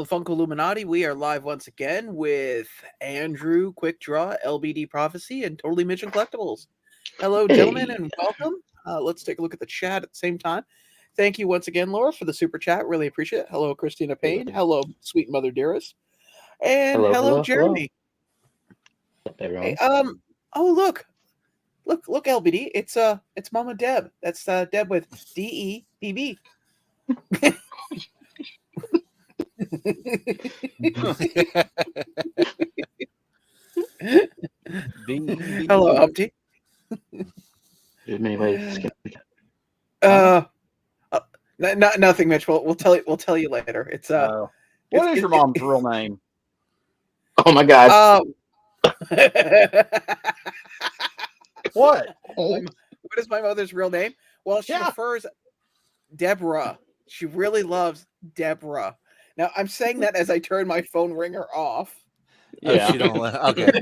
the Funko Illuminati. We are live once again with Andrew, Quickdraw, LBDProphecy, and Totally Mitchin Collectibles. Hello, gentlemen, and welcome. Let's take a look at the chat at the same time. Thank you once again, Laura, for the super chat. Really appreciate it. Hello, Christina Payne. Hello, sweet mother dearest. And hello, Jeremy. Hey, oh, look, LBD. It's Mama Deb. That's Deb with DEBB. Hello, Humpty. There's many ways to Nothing, Mitch. We'll tell you later. It's what is your mom's real name? Oh my God! What? What is my mother's real name? Well, she prefers Deborah. She really loves Deborah. Now, I'm saying that as I turn my phone ringer off. Yeah, she don't. Okay,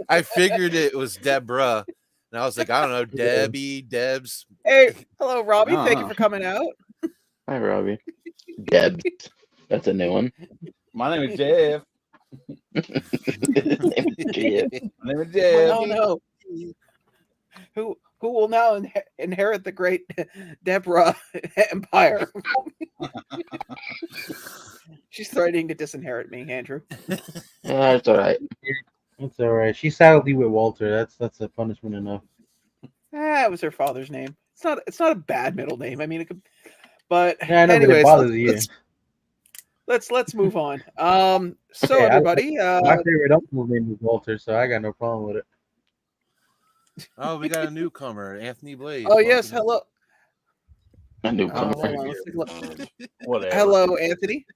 I figured it was Deborah, and I was like, I don't know, Debbie, Debs. Hey, hello, Robbie. Thank you for coming out. Hi, Robbie. Debs. That's a new one. My name is Jeff. My name is Jeff. Oh no. Who will now inherit the great Deborah empire? She's threatening to disinherit me, Andrew. That's all right. It's all right. She saddled you with Walter. That's a punishment enough. It was her father's name. It's not a bad middle name. I mean, it could. But yeah, I know, anyways, but it bothers you. Let's move on. So everybody, my favorite uncle's name is Walter, so I got no problem with it. Oh, we got a newcomer, Anthony Blade. Oh yes, hello. A newcomer. Hello, Anthony.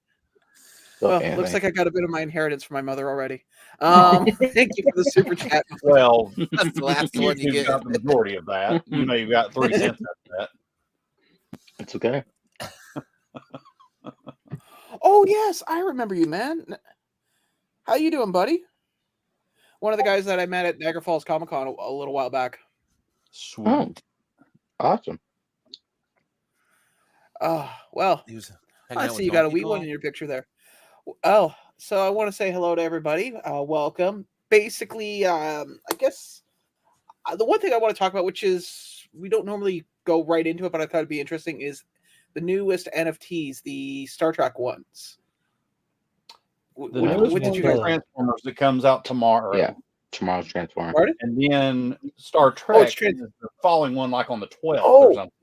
Well, looks like I got a bit of my inheritance from my mother already. Thank you for the super chat. Well, that's the last one you get. Got the majority of that. You know, you got 3 cents out of that. It's okay. Oh yes, I remember you, man. How you doing, buddy? One of the guys that I met at Niagara Falls Comic Con a little while back. Sweet. Oh, awesome. Well, I see you got a wee one in your picture there. Oh, so I want to say hello to everybody. Welcome. Basically, I guess the one thing I want to talk about, which is we don't normally go right into it, but I thought it'd be interesting, is the newest NFTs, the Star Trek ones. What did you guys? Transformers that comes out tomorrow. Yeah, tomorrow's Transformers. Pardon? And then Star Trek is the following one, like on the 12th or something.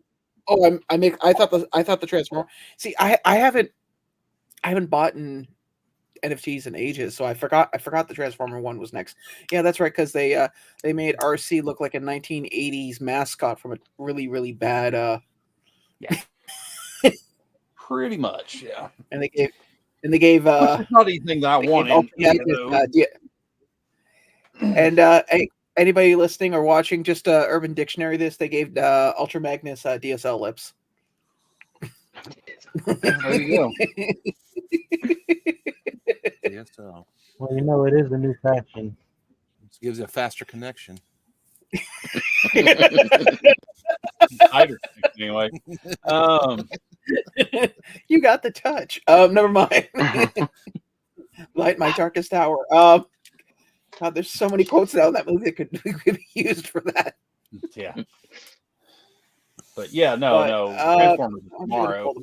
Oh, I thought the Transformer. See, I haven't bought NFTs in ages, so I forgot the Transformer one was next. Yeah, that's right, because they made RC look like a 1980s mascot from a really, really bad yeah. Pretty much, yeah. And they gave not anything that I wanted. And anybody listening or watching, just Urban Dictionary this, they gave Ultra Magnus DSL lips. There you go. DSL. Well, you know, it is the new fashion. It gives you a faster connection. Anyway, you got the touch. Never mind. Light my darkest hour. God, there's so many quotes now in that movie that could be used for that. Yeah. But yeah, no. Transformers tomorrow.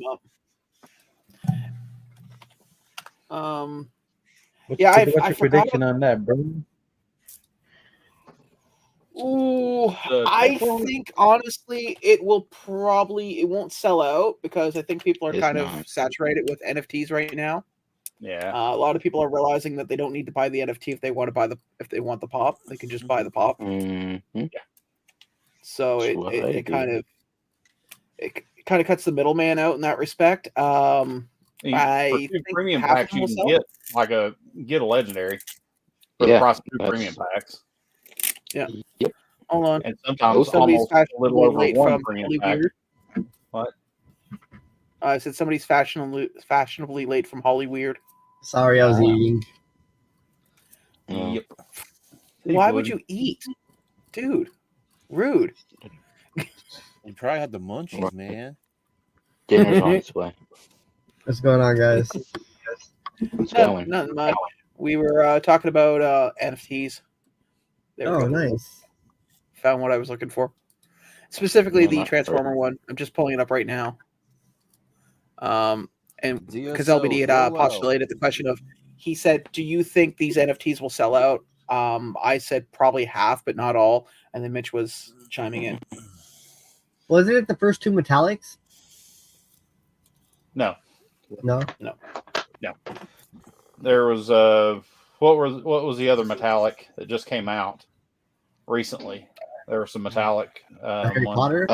What's your prediction on that, bro? Ooh, I think honestly it won't sell out because I think people are kind of saturated with NFTs right now. Yeah, a lot of people are realizing that they don't need to buy the NFT if they want the pop, they can just buy the pop. Mm-hmm. Yeah. So it kind of cuts the middleman out in that respect. I think premium packs you can get a legendary for the price of 2 premium packs. Yeah. Yep. Hold on. And sometimes almost a little over late 1 from premium pack. What? I said somebody's fashionably late from Hollyweird. Sorry, I was eating. Yep. Why would you eat? Dude. Rude. You probably had the munchies, man. Dinner's on its way. What's going on, guys? Nothing much. We were talking about NFTs. Oh, nice. Found what I was looking for. Specifically the Transformer one. I'm just pulling it up right now. And because LBD had postulated the question of, he said, do you think these NFTs will sell out? I said probably half, but not all. And then Mitch was chiming in. Wasn't it the first two metallics? No. There was what was the other metallic that just came out recently? There was some metallic Harry Potter?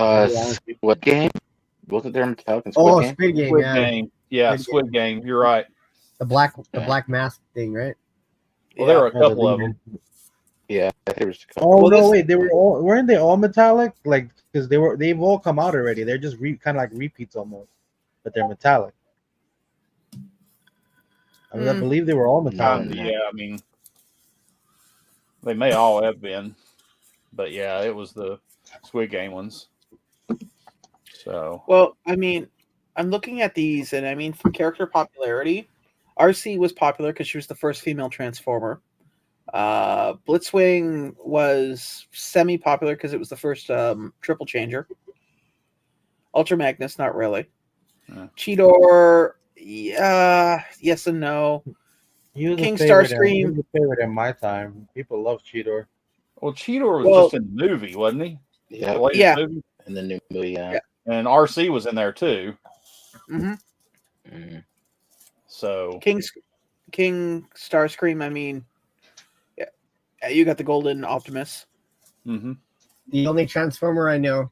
Squid Game? Wasn't there metallic in Squid Game? Squid Game. Squid Game. Yeah, Squid Game. You're right. The black mask thing, right? Well, there were a couple of them. Yeah, there was a couple. Oh no, wait, weren't they all metallic? Like, because they've all come out already. They're just kind of like repeats almost, but they're metallic. I mean, I believe they were all metallic. Yeah, I mean, they may all have been, but yeah, it was the Squid Game ones. So, well, I mean, I'm looking at these, and I mean, for character popularity, RC was popular because she was the first female Transformer. Blitzwing was semi-popular because it was the first triple changer. Ultra Magnus, not really. Cheetor, yes and no. King Starscream. He was a favorite in my time. People love Cheetor. Well, Cheetor was just in the movie, wasn't he? Yeah. The latest movie? In the new movie, yeah. And RC was in there too. So King Starscream, I mean, yeah, you got the Golden Optimus. The only Transformer I know.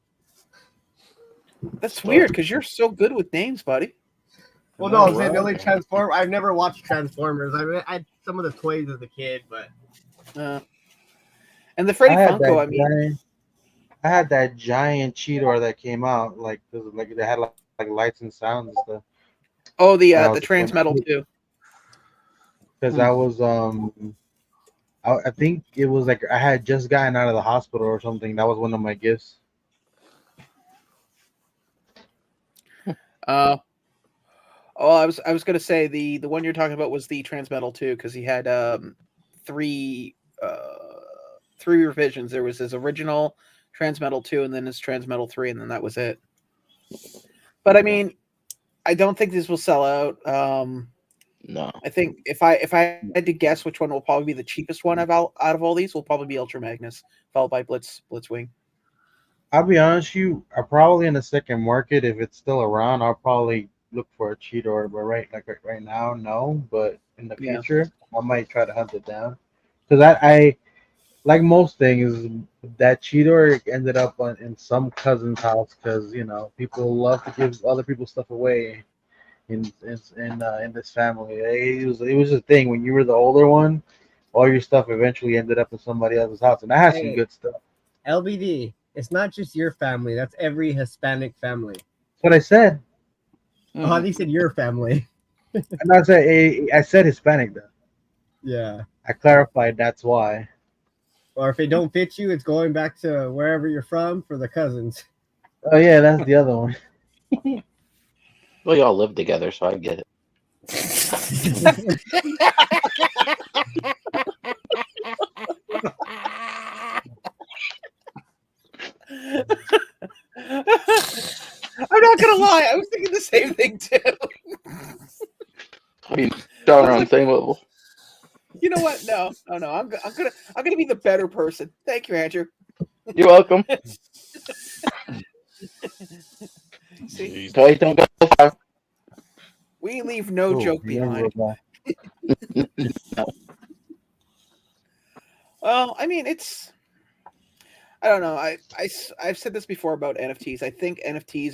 That's weird because you're so good with names, buddy. Well, no, I'm saying the only Transformer. I've never watched Transformers. I had some of the toys as a kid, but. And the Freddy Funko, I mean. I had that giant Cheetor that came out, like they had like lights and sounds and stuff. Oh, the Transmetal too. Because I was I think it was like I had just gotten out of the hospital or something. That was one of my gifts. I was gonna say the one you're talking about was the Transmetal too, because he had three revisions. There was his original Transmetal 2, and then his Transmetal 3, and then that was it. But I mean, I don't think this will sell out. No. I think if I had to guess which one will probably be the cheapest one out of all these, will probably be Ultra Magnus, followed by Blitzwing. I'll be honest with you, I probably in the second market, if it's still around, I'll probably look for a Cheetor. But right now, no. But in the future, I might try to hunt it down. Because I like most things, that Cheetor ended up in some cousin's house because people love to give other people's stuff away in this family. It was a thing when you were the older one, all your stuff eventually ended up in somebody else's house, and I had some good stuff. LBD, it's not just your family; that's every Hispanic family. That's what I said. Oh, at least said your family. I said Hispanic though. Yeah. I clarified that's why. Or if they don't fit you, it's going back to wherever you're from for the cousins. Oh yeah, that's the other one. Well, y'all live together, so I get it. I'm not gonna lie, I was thinking the same thing too. I mean, y'all are on the same level. You know what? No. I'm gonna be the better person. Thank you, Andrew. You're welcome. See? Toys don't go far. We leave no joke behind. Well, I mean, I don't know. I've said this before about NFTs. I think NFTs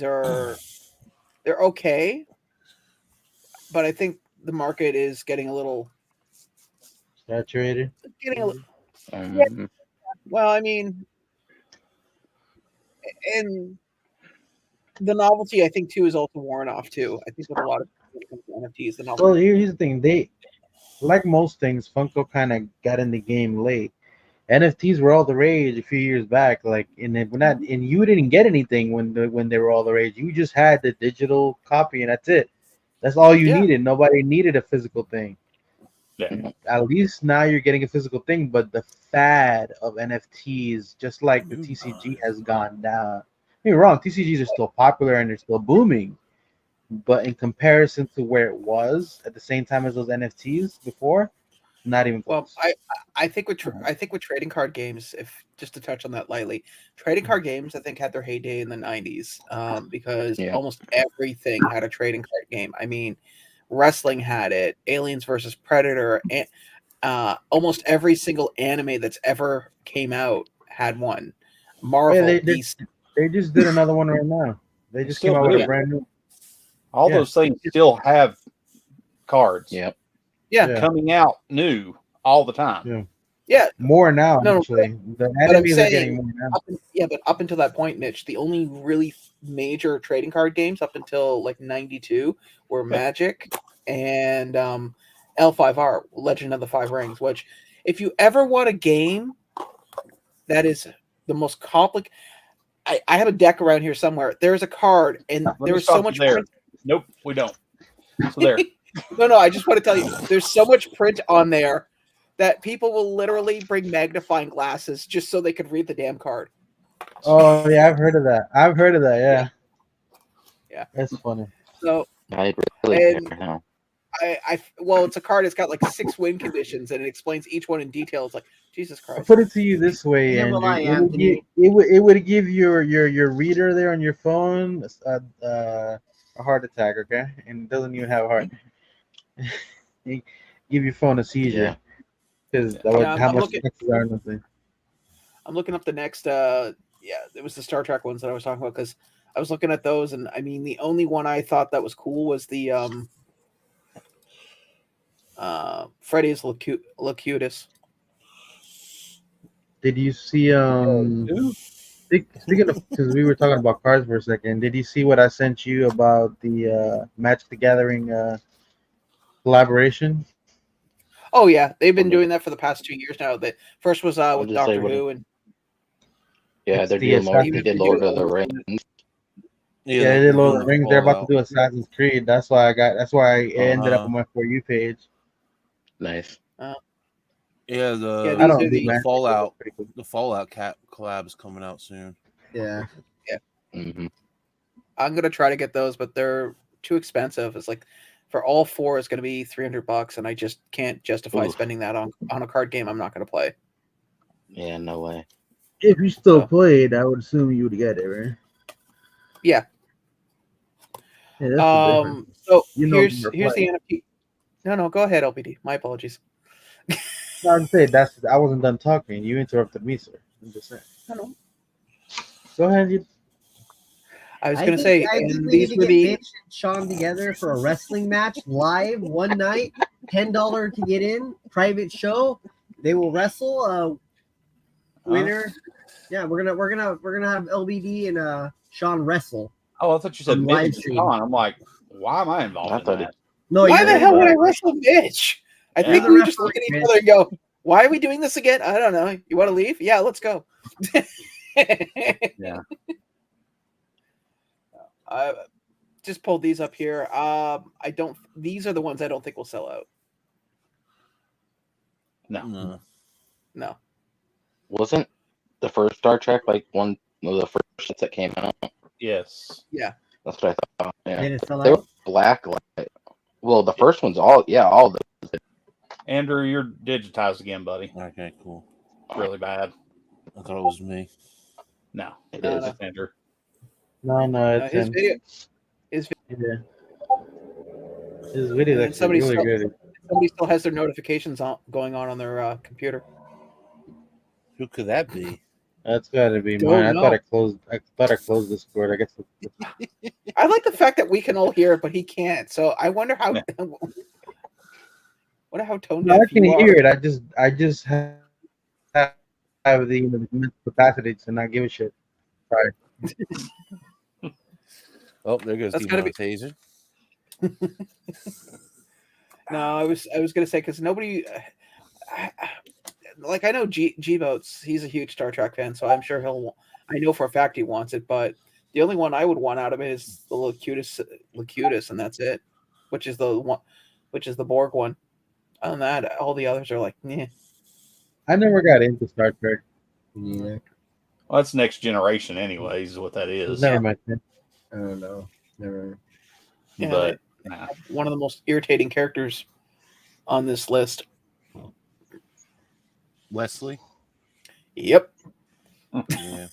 they're okay, but I think the market is getting a little saturated. Well, I mean, and the novelty, I think, too, is also worn off too. I think with a lot of NFTs, the novelty. Well, here's the thing: they, like most things, Funko kind of got in the game late. NFTs were all the rage a few years back. Like, and you didn't get anything when they were all the rage. You just had the digital copy, and that's it. That's all you Yeah. needed. Nobody needed a physical thing. Yeah. At least now you're getting a physical thing, but the fad of NFTs, just like the TCG, has gone down. Don't get me wrong, TCGs are still popular and they're still booming, but in comparison to where it was at the same time as those NFTs before, not even Well, close. I think with trading card games, if just to touch on that lightly, trading card games I think had their heyday in the 90s, because Yeah. almost everything had a trading card game. I mean, wrestling had it, Aliens versus Predator, and almost every single anime that's ever came out had one. Marvel, DC. They just did another one right now. They just came Still out with do. a brand new. All Yeah. those things still have cards. Yep. Yeah. Coming out new all the time. Yeah. More now, No, actually. The but I'm enemies are saying, getting more now. but up until that point, Mitch, the only really major trading card games up until like 92 were Magic and L5R, Legend of the Five Rings, which if you ever want a game that is the most complicated, I have a deck around here somewhere. There's a card and there's so much there. print. Nope, we don't. So there. No, I just want to tell you, there's so much print on there that people will literally bring magnifying glasses just so they could read the damn card. Oh yeah, I've heard of that. Yeah. That's funny. So I really care now. Well, it's a card. It's got like 6 win conditions, and it explains each one in detail. It's like Jesus Christ. I'll put it to you this way, Never Andrew. lie, It Anthony. would give your reader there on your phone a heart attack, okay? And it doesn't even have a heart. Give your phone a seizure because how much texts are nothing. I'm looking up the next. It was the Star Trek ones that I was talking about because I was looking at those, and I mean the only one I thought that was cool was the Freddy's Locutus. Did you see speaking of, because we were talking about cards for a second, did you see what I sent you about the Magic the Gathering collaboration? Oh yeah, they've been doing that for the past 2 years now. The first was with Doctor Who, and they're doing more. They did Lord of the Rings. Yeah, they did Lord of the Rings. They're about to do Assassin's Creed. That's why I ended up on my For You page. Nice. The Fallout collab is coming out soon. Yeah. Mm-hmm. I'm gonna try to get those, but they're too expensive. It's like for all 4 it's gonna be $300, and I just can't justify spending that on a card game I'm not gonna play. Yeah, no way. If you still played, I would assume you would get it, right? Yeah. So here's the NFT. No, go ahead, LBD. My apologies. I'm saying I wasn't done talking. You interrupted me, sir. I'm just saying. No. Go ahead. I was gonna say, I think we need to get Mitch and Sean together for a wrestling match live one night. $10 to get in. Private show. They will wrestle. Winner. Yeah, we're gonna have LBD and Sean wrestle. Oh, I thought you said Mitch and Sean. I'm like, why am I involved in that? No, why the hell would I wrestle Mitch? I think we just look at each other and go, "Why are we doing this again?" I don't know. You want to leave? Yeah, let's go. Yeah. I just pulled these up here. These are the ones I don't think will sell out. No. Wasn't the first Star Trek like one of the first sets that came out? Yes. Yeah. That's what I thought. Yeah. Did it sell They were out? black light. Well, the first one's all of those. Andrew, you're digitized again, buddy. Okay, cool. Really bad. I thought it was me. No, it is. It's Andrew. No, it's his video. His video is actually really good. Somebody still has their notifications going on their computer. Who could that be? That's got to be mine. I thought I closed Discord. I guess. I like the fact that we can all hear it, but he can't. So I wonder how. Wonder how tone deaf I can hear it. I just have the mental capacity to not give a shit. Sorry. Oh, there goes demonetization. No, I was gonna say because nobody, like I know G Boats. He's a huge Star Trek fan, so I'm sure I know for a fact he wants it. But the only one I would want out of it is the Locutus, and that's it. which is the one, which is the Borg one. Other than that, all the others are like, yeah. I never got into Star Trek. Yeah, Well, that's next generation, anyways. Is what that is. Never mind. I don't know. Never. Yeah, But they nah. have one of the most irritating characters on this list. Wesley. Yep. Yeah.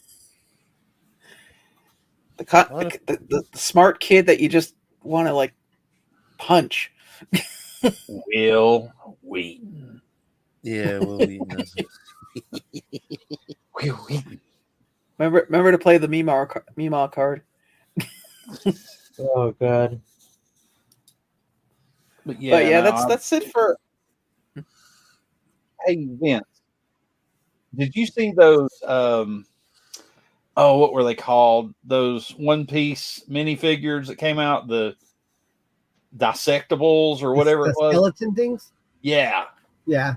The smart kid that you just want to like punch. Will Wheaton. Yeah. Will Wheaton does. Will Wheaton. Remember to play the Meemaw card. Oh God. But yeah, But yeah, no, that's it for. Hey Vince, did you see those? What were they called? Those One Piece minifigures that came out, the Dissectables or whatever it was. Skeleton things. Yeah, Yeah,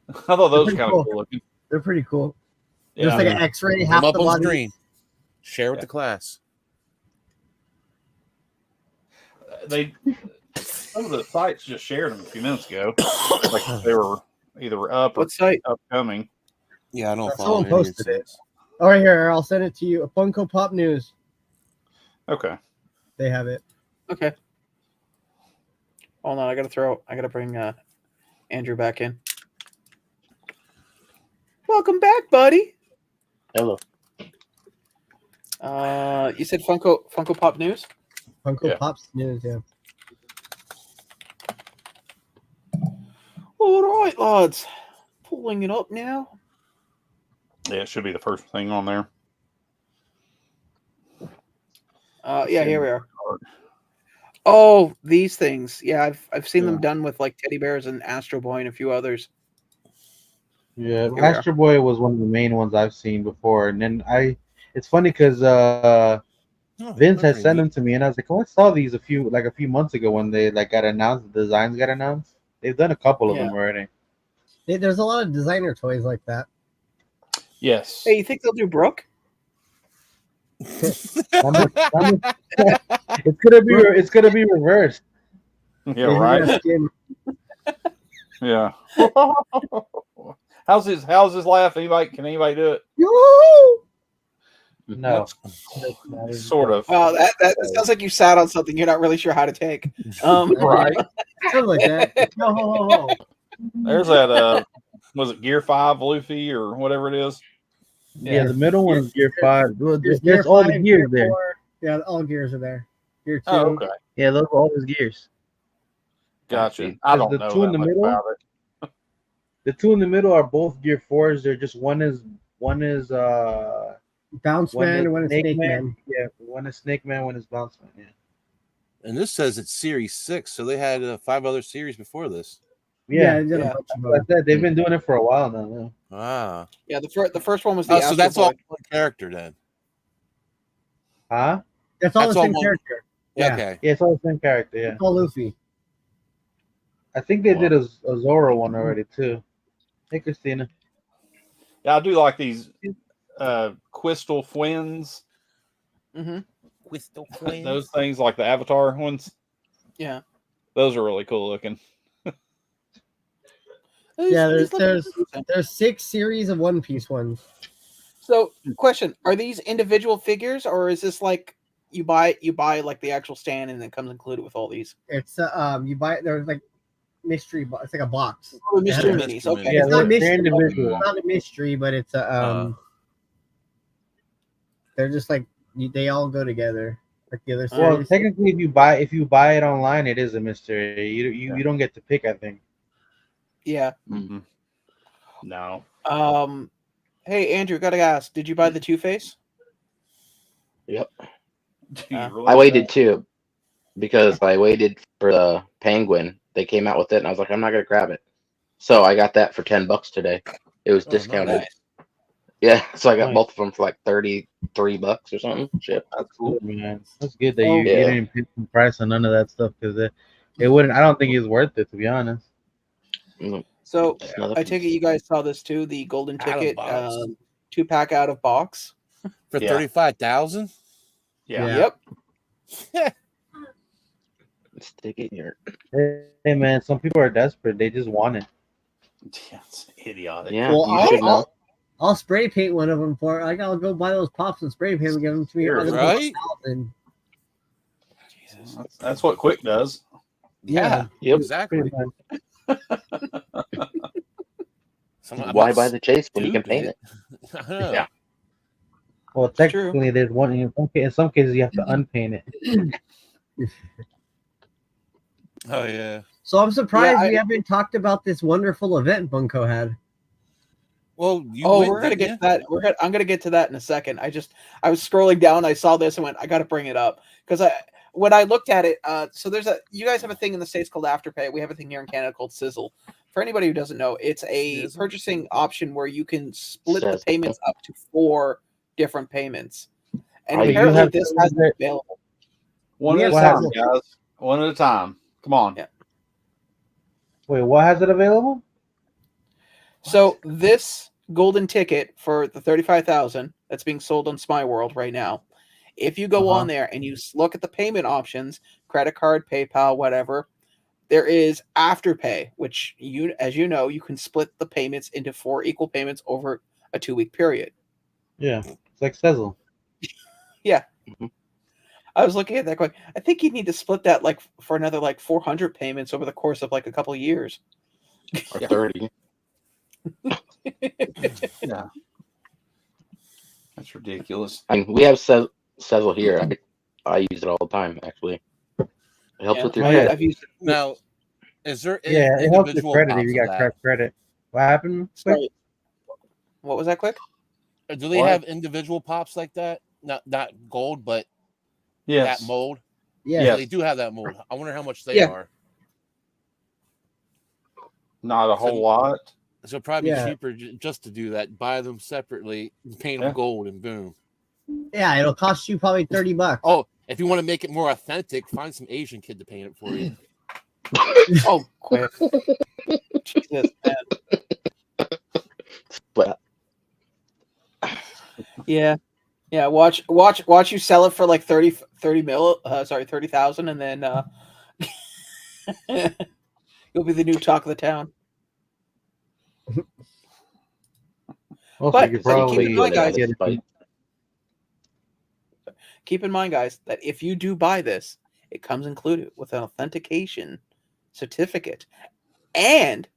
I thought those were pretty kind cool. of cool looking. they're pretty cool. Yeah, Just like an X-ray, Come half up the on body. screen. Share with Yeah. the class. Some of the sites just shared them a few minutes ago, like they were either up or What site? upcoming. Yeah, I don't Someone follow any of these posted it. sites. Oh, right here, I'll send it to you. Funko Pop News. Okay. They have it. Okay. Hold on, I gotta bring Andrew back in. Welcome back, buddy. Hello. You said Funko Pop News? Funko Yeah. Pop's News, yeah. All right, lads. Pulling it up now. Yeah, it should be the first thing on there. Yeah, here we are. Oh, these things. Yeah, I've seen them done with like teddy bears and Astro Boy and a few others. Yeah, we are. Astro Boy was one of the main ones I've seen before, and then it's funny because Vince has sent them to me, and I was like, oh, I saw these a few months ago when they like got announced. The designs got announced. They've done a couple of them already. There's a lot of designer toys like that. Yes. Hey, you think they'll do Brooke? It's gonna be reversed. Yeah, right. Yeah. How's his laugh? Can anybody do it? No. Sort of. Wow, that sounds like you sat on something you're not really sure how to take. Right. Something like that. Ho, ho, ho, ho. There's that was it Gear 5 Luffy or whatever it is? Yeah, the middle one is Gear 5. There's all the 5, gears Gear there. 4. Yeah, all gears are there. Gear 2. Oh, okay. Yeah, those are all his gears. Gotcha. I don't the know two in that the much middle? about it. The two in the middle are both Gear 4s. They're just one is Bounce one Man is and one is Snake Man. Yeah, one is Snake Man, one is Bounce Man. Yeah. And this says it's Series 6, so they had 5 other series before this. Yeah, they did a yeah. bunch of like that. They've been doing it for a while now. Yeah. Ah. Yeah, the first one was the Oh, Astro so that's Boy. all one character then. Huh? That's all That's the all same one- character. Yeah. Okay. Yeah, it's all the same character. Yeah, It's all Luffy. I think they did a Zoro one already too. Hey, Christina. Yeah, I do like these Crystal Twins. Mm-hmm. Those things like the Avatar ones. Yeah. Those are really cool looking. Yeah, These look there's 6 series of One Piece ones. So, question: are these individual figures, or is this like you buy like the actual stand and it comes included with all these? It's you buy it. There's like mystery. It's like a box. Oh, mystery Yeah. minis. Okay. Yeah, It's not they're mystery. individual. It's not a mystery, but it's a They're just like they all go together. Like the other Well, series. technically, if you buy it online, it is a mystery. You don't get to pick. I think. Yeah. Mm-hmm. No. Hey Andrew, gotta ask: did you buy the Two-Face? Yep. Do you really I do waited that? too because I waited for the Penguin. They came out with it, and I was like, I'm not gonna grab it. So I got that for $10 today. It was discounted. nice. Yeah, so I got Nice. both of them for like $33 or something. Shit. That's cool. Man, that's good that Oh, you yeah. didn't pay some price on none of that stuff because it wouldn't. I don't think it's worth it, to be honest. So Just another I take it piece. you guys saw this too, the golden Out of ticket box. 2-pack out of box. For Yeah. 35,000? Yeah. Yeah. Yep. Stick it here. Hey man, some people are desperate. They just want it. Yeah, it's idiotic. Yeah, Well, you should know. I'll spray paint one of them for. I gotta go buy those pops and spray paint and give them to me. Right? That's what Quick does. Yeah. Yep. Exactly. Why buy the chase when you can paint it? Yeah. Well, technically, there's one. In some cases, you have to unpaint it. Oh yeah. So I'm surprised we haven't talked about this wonderful event Funko had. Well, we're gonna get to that. I'm gonna get to that in a second. I was scrolling down, I saw this and went, I gotta bring it up because when I looked at it, so you guys have a thing in the States called Afterpay. We have a thing here in Canada called Sizzle. For anybody who doesn't know, it's a purchasing option where you can split the payments up to 4 different payments, and apparently this has it available. One at a time, guys. One at a time. Come on. Yeah. Wait, what has it available? So this golden ticket for the 35,000 that's being sold on Spy World right now, if you go on there and you look at the payment options, credit card, PayPal, whatever, there is Afterpay, which as you know, you can split the payments into 4 equal payments over a 2-week period. Yeah, it's like Sizzle. Yeah. Mm-hmm. I was looking at that going, I think you need to split that for another 400 payments over the course of a couple of years. Or 30. Yeah. That's ridiculous. I mean, we have Sizzle here. I use it all the time, actually. It helps with your credit. I've used it. Now, is there it helps with credit if you got credit. What happened? Sorry. What was that, Quick? Do they have individual pops like that? Not gold, but that mold? Yeah, they do have that mold. I wonder how much they are. Not a whole lot. So it'd probably be cheaper just to do that. Buy them separately, paint them gold, and boom. Yeah, it'll cost you probably $30. Oh, if you want to make it more authentic, find some Asian kid to paint it for you. Oh, Quick. Jesus, man. But yeah. Watch you sell it for 30,000, and then you'll be the new talk of the town. Also, keep in mind, guys, that if you do buy this, it comes included with an authentication certificate and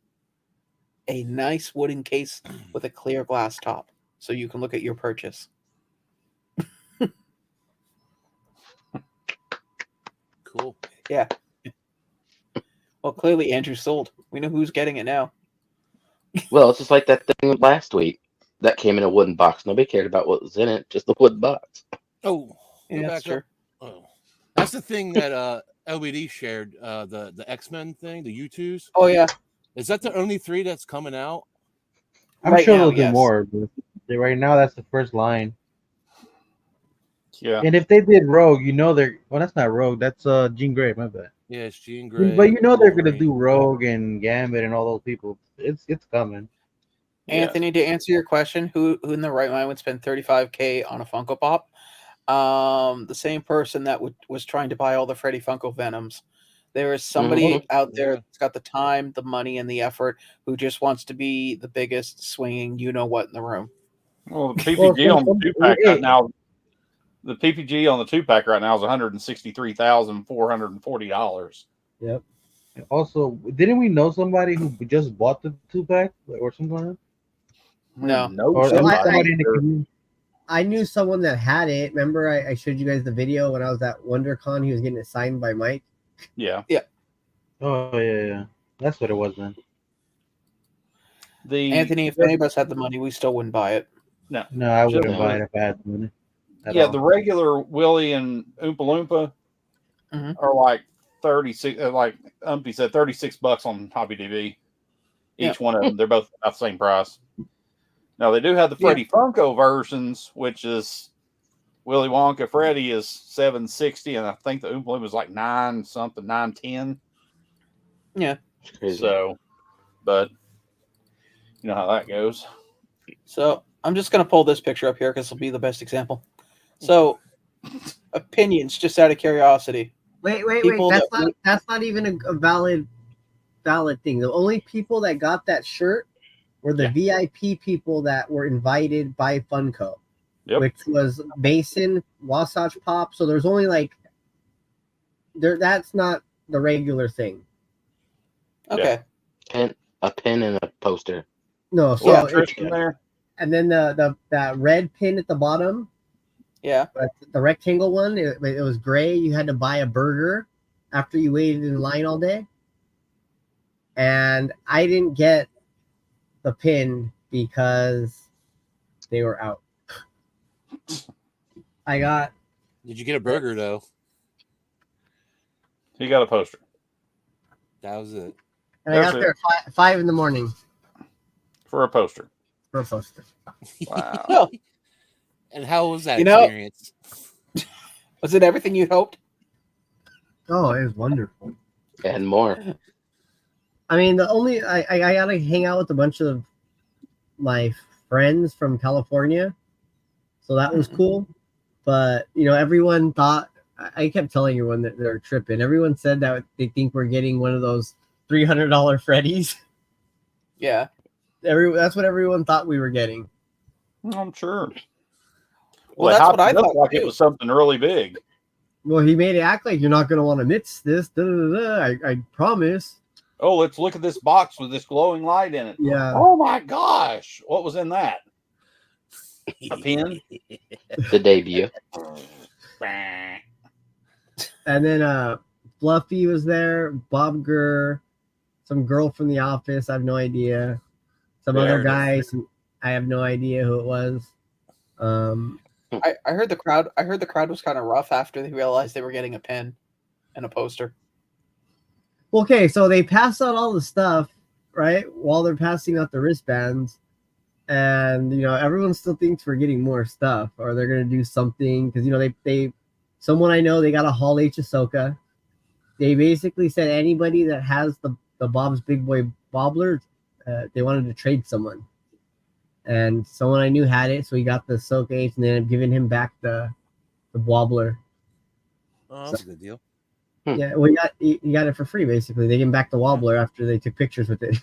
a nice wooden case with a clear glass top, so you can look at your purchase. Cool. Yeah. Well, clearly Andrew sold. We know who's getting it now. Well, it's just like that thing last week that came in a wooden box. Nobody cared about what was in it, just the wooden box. Oh, yeah, that's true. Oh, that's the thing that LBD shared. The X-Men thing, the U2s. Oh yeah. Is that the only 3 that's coming out? I'm sure there'll be more, but right now that's the first line. Yeah. And if they did Rogue, that's not Rogue. That's Jean Grey. My bad. Yeah, it's Jean Grey. But they're gonna do Rogue and Gambit and all those people. It's coming. Anthony, to answer your question, who in the right mind would spend $35,000 on a Funko Pop? The same person that was trying to buy all the Freddy Funko Venoms. There is somebody out there that's got the time, the money, and the effort who just wants to be the biggest swinging you-know-what in the room. Well, the PPG on the 2-pack right now, the PPG on the 2-pack right now is $163,440. Yep. Also, didn't we know somebody who just bought the 2-pack or something like that? No. Or somebody in the community? I knew someone that had it. Remember, I showed you guys the video when I was at WonderCon. He was getting it signed by Mike. Yeah. Oh yeah. That's what it was then. Anthony, if any of us had the money, we still wouldn't buy it. No, I wouldn't buy it if I had the money. The regular Willy and Oompa Loompa are like 36. Like Umpy said, $36 on HobbyDB. Each one of them, they're both about the same price. Now they do have the Freddy Funko versions, which is Willy Wonka. Freddy is $760, and I think the Oompa Loompa is like $910. Yeah. So, but you know how that goes. So I'm just gonna pull this picture up here because it'll be the best example. So, opinions, just out of curiosity. Wait. People That's not even a valid thing. The only people that got that shirt were the VIP people that were invited by Funko, which was Mason, Wasatch Pop. So there's only like that's not the regular thing. Okay. A pin and a poster. No, so Tristan there. And then that red pin at the bottom. Yeah. The rectangle one, it was gray. You had to buy a burger after you waited in line all day. And I didn't get the pin because they were out. Did you get a burger though? He got a poster. That was it. And I got there at 5 in the morning for a poster. Wow. No. And how was that experience? Was it everything you hoped? Oh, it was wonderful. And more. I mean, I got to hang out with a bunch of my friends from California. So that was cool. But, everyone thought, I kept telling everyone that they're tripping. Everyone said that they think we're getting one of those $300 Freddies. Yeah. That's what everyone thought we were getting. I'm sure. Well, that's what I thought. Like it was something really big. Well, he made it act like you're not going to want to miss this. I promise. Oh, let's look at this box with this glowing light in it. Yeah. Oh my gosh. What was in that? A pin? The debut. And then Fluffy was there, Bob Gurr, some girl from The Office, I have no idea. Some other guys, I have no idea who it was. I heard the crowd was kind of rough after they realized they were getting a pin and a poster. Okay, so they passed out all the stuff, right? While they're passing out the wristbands. And everyone still thinks we're getting more stuff, or they're gonna do something because they someone I know, they got a Hall H Ahsoka. They basically said anybody that has the Bob's Big Boy Bobbler, they wanted to trade someone. And someone I knew had it, so he got the Ahsoka H and then giving him back the wobbler. Oh, that's a good deal. Yeah, well, he got it for free basically. They gave him back the wobbler after they took pictures with it.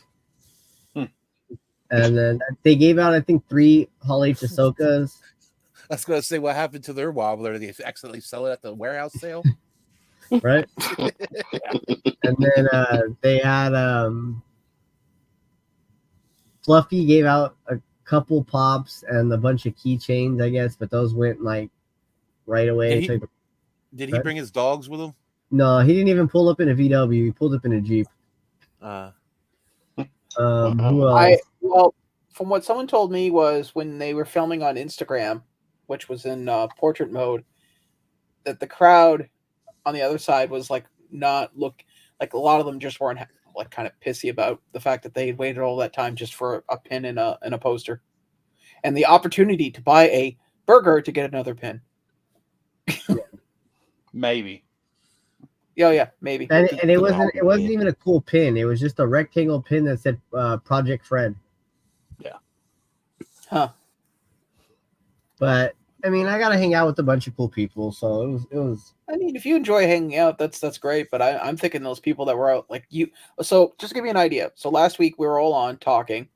And then they gave out, I think, 3 Hall H Ahsokas. I was going to say, what happened to their wobbler? Did they accidentally sell it at the warehouse sale? Right? And then they had Fluffy gave out a couple pops and a bunch of keychains, I guess, but those went like right away. Did he bring his dogs with him? No, he didn't even pull up in a VW. He pulled up in a Jeep. Who else? Well, from what someone told me was when they were filming on Instagram, which was in portrait mode, that the crowd on the other side was like not look like a lot of them just weren't like kind of pissy about the fact that they had waited all that time just for a pin and a poster, and the opportunity to buy a burger to get another pin. Maybe. Yeah, maybe. And it wasn't even a cool pin. It was just a rectangle pin that said Project Fred. Yeah. Huh. But I mean, I gotta hang out with a bunch of cool people, so it was. I mean, if you enjoy hanging out, that's great. But I'm thinking those people that were out like you. So just to give you an idea. So last week we were all on talking,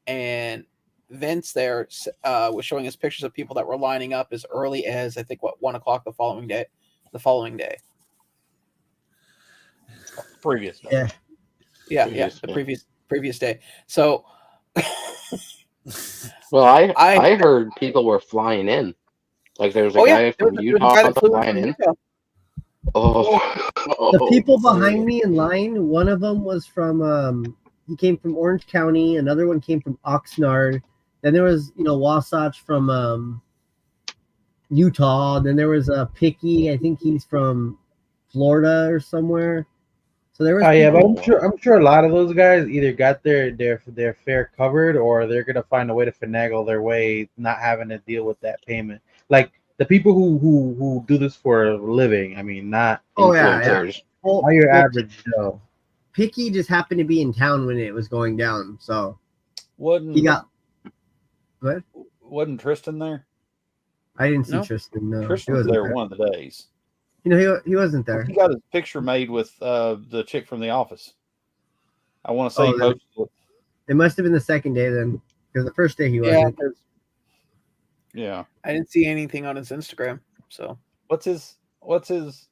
and Vince there was showing us pictures of people that were lining up as early as I think 1 o'clock the following day. Previous day. Yeah. The previous day. So. Well, I heard people were flying in. Like there was a guy from Utah flying in. The people behind me in line, one of them was from he came from Orange County, another one came from Oxnard. Then there was, Wasatch from Utah. Then there was a Picky, I think he's from Florida or somewhere. So there was but I'm sure a lot of those guys either got their fare covered or they're gonna find a way to finagle their way, not having to deal with that payment. Like the people who do this for a living. I mean, not influencers. Well, your average Joe. Picky just happened to be in town when it was going down, so Wasn't Tristan there? I didn't see Tristan. No, Tristan was there one of the days. You know, he wasn't there. He got his picture made with the chick from The Office. I want to say he posted it. It must have been the second day then, because the first day he wasn't. Yeah. I didn't see anything on his Instagram. So what's his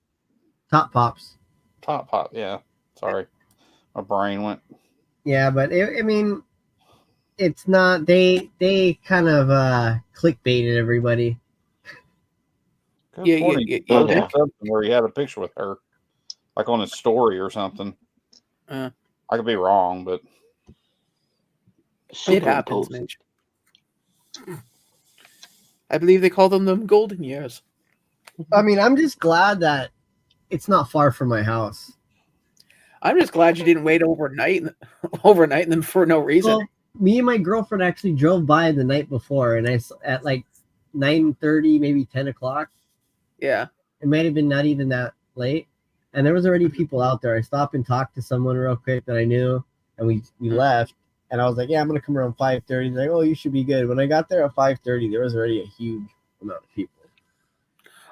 Top Pops? Top Pop? Yeah. Sorry, my brain went. Yeah, but I mean, it's not. They kind of clickbaited everybody. Yeah. Something where he had a picture with her, like on his story or something. I could be wrong, but it happens, Mitch. I believe they call them golden years. I mean, I'm just glad that it's not far from my house. I'm just glad you didn't wait overnight and then for no reason. Well, me and my girlfriend actually drove by the night before, and at like 9:30, maybe 10 o'clock. Yeah. It might have been not even that late. And there was already people out there. I stopped and talked to someone real quick that I knew, and we left. And I was like, yeah, I'm going to come around 5:30. They're like, oh, you should be good. When I got there at 5:30, there was already a huge amount of people.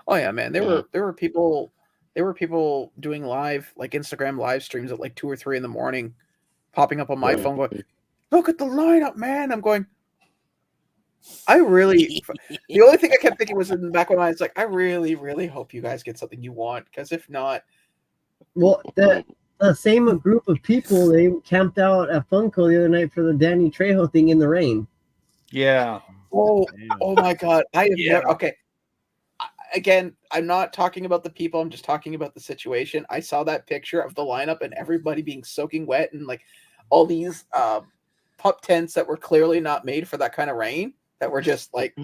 Oh, yeah, man. There were people doing live, like Instagram live streams at like 2 or 3 in the morning, popping up on my phone going, look at the lineup, man. I'm going, the only thing I kept thinking was in the back of my mind, it's like, I really, really hope you guys get something you want, because if not. Well, the same group of people, they camped out at Funko the other night for the Danny Trejo thing in the rain. Yeah. Oh my God. I have never. Okay. Again, I'm not talking about the people. I'm just talking about the situation. I saw that picture of the lineup and everybody being soaking wet and like all these pup tents that were clearly not made for that kind of rain, that were just like